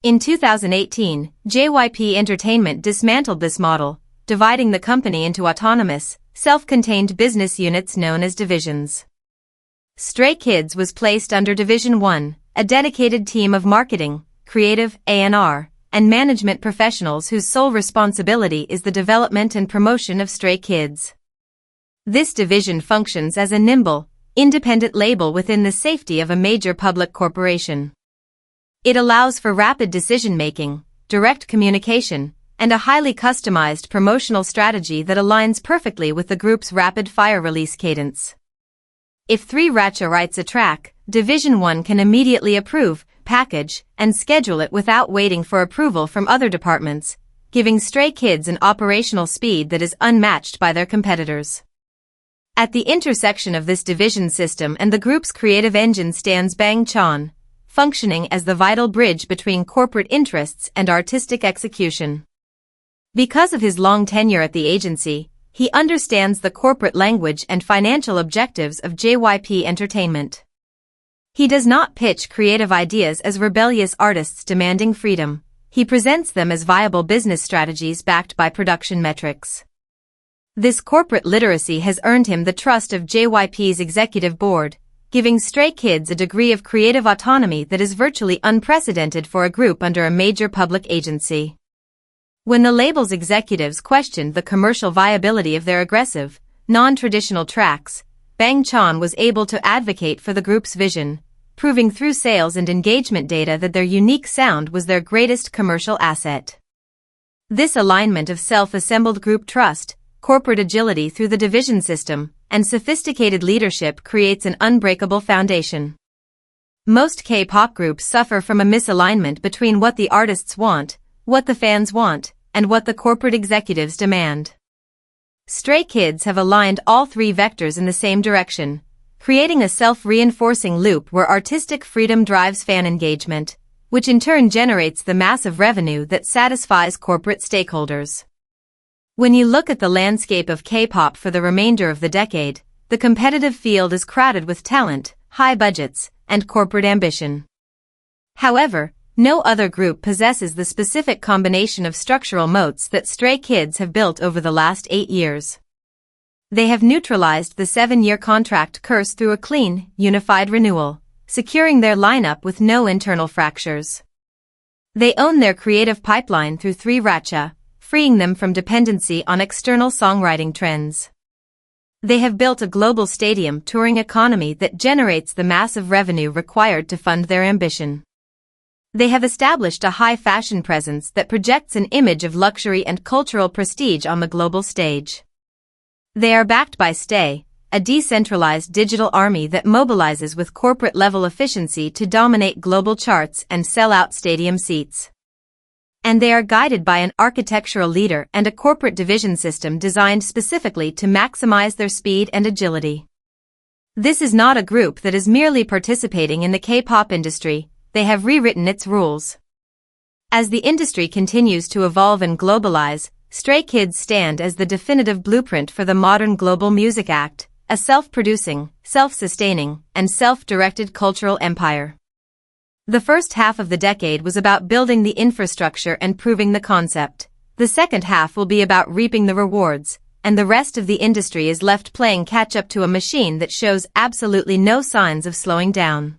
Speaker 2: In 2018, JYP Entertainment dismantled this model, dividing the company into autonomous, self-contained business units known as divisions. Stray Kids was placed under Division 1, a dedicated team of marketing, creative, A&R, and management professionals whose sole responsibility is the development and promotion of Stray Kids. This division functions as a nimble, independent label within the safety of a major public corporation. It allows for rapid decision-making, direct communication, and a highly customized promotional strategy that aligns perfectly with the group's rapid-fire release cadence. If 3 Ratcha writes a track, Division 1 can immediately approve, package, and schedule it without waiting for approval from other departments, giving Stray Kids an operational speed that is unmatched by their competitors. At the intersection of this division system and the group's creative engine stands Bang Chan, functioning as the vital bridge between corporate interests and artistic execution. Because of his long tenure at the agency, he understands the corporate language and financial objectives of JYP Entertainment. He does not pitch creative ideas as rebellious artists demanding freedom. He presents them as viable business strategies backed by production metrics. This corporate literacy has earned him the trust of JYP's executive board, giving Stray Kids a degree of creative autonomy that is virtually unprecedented for a group under a major public agency. When the label's executives questioned the commercial viability of their aggressive, non-traditional tracks, Bang Chan was able to advocate for the group's vision, proving through sales and engagement data that their unique sound was their greatest commercial asset. This alignment of self-assembled group trust, corporate agility through the division system, and sophisticated leadership creates an unbreakable foundation. Most K-pop groups suffer from a misalignment between what the artists want, what the fans want, and what the corporate executives demand. Stray Kids have aligned all 3 vectors in the same direction, creating a self-reinforcing loop where artistic freedom drives fan engagement, which in turn generates the massive revenue that satisfies corporate stakeholders. When you look at the landscape of K-pop for the remainder of the decade, the competitive field is crowded with talent, high budgets, and corporate ambition. However, no other group possesses the specific combination of structural moats that Stray Kids have built over the last 8 years. They have neutralized the 7-year contract curse through a clean, unified renewal, securing their lineup with no internal fractures. They own their creative pipeline through 3 Ratcha, freeing them from dependency on external songwriting trends. They have built a global stadium touring economy that generates the massive revenue required to fund their ambition. They have established a high fashion presence that projects an image of luxury and cultural prestige on the global stage. They are backed by Stay, a decentralized digital army that mobilizes with corporate-level efficiency to dominate global charts and sell out stadium seats. And they are guided by an architectural leader and a corporate division system designed specifically to maximize their speed and agility. This is not a group that is merely participating in the K-pop industry. They have rewritten its rules. As the industry continues to evolve and globalize, Stray Kids stand as the definitive blueprint for the modern global music act, a self-producing, self-sustaining, and self-directed cultural empire. The first half of the decade was about building the infrastructure and proving the concept. The second half will be about reaping the rewards, and the rest of the industry is left playing catch-up to a machine that shows absolutely no signs of slowing down.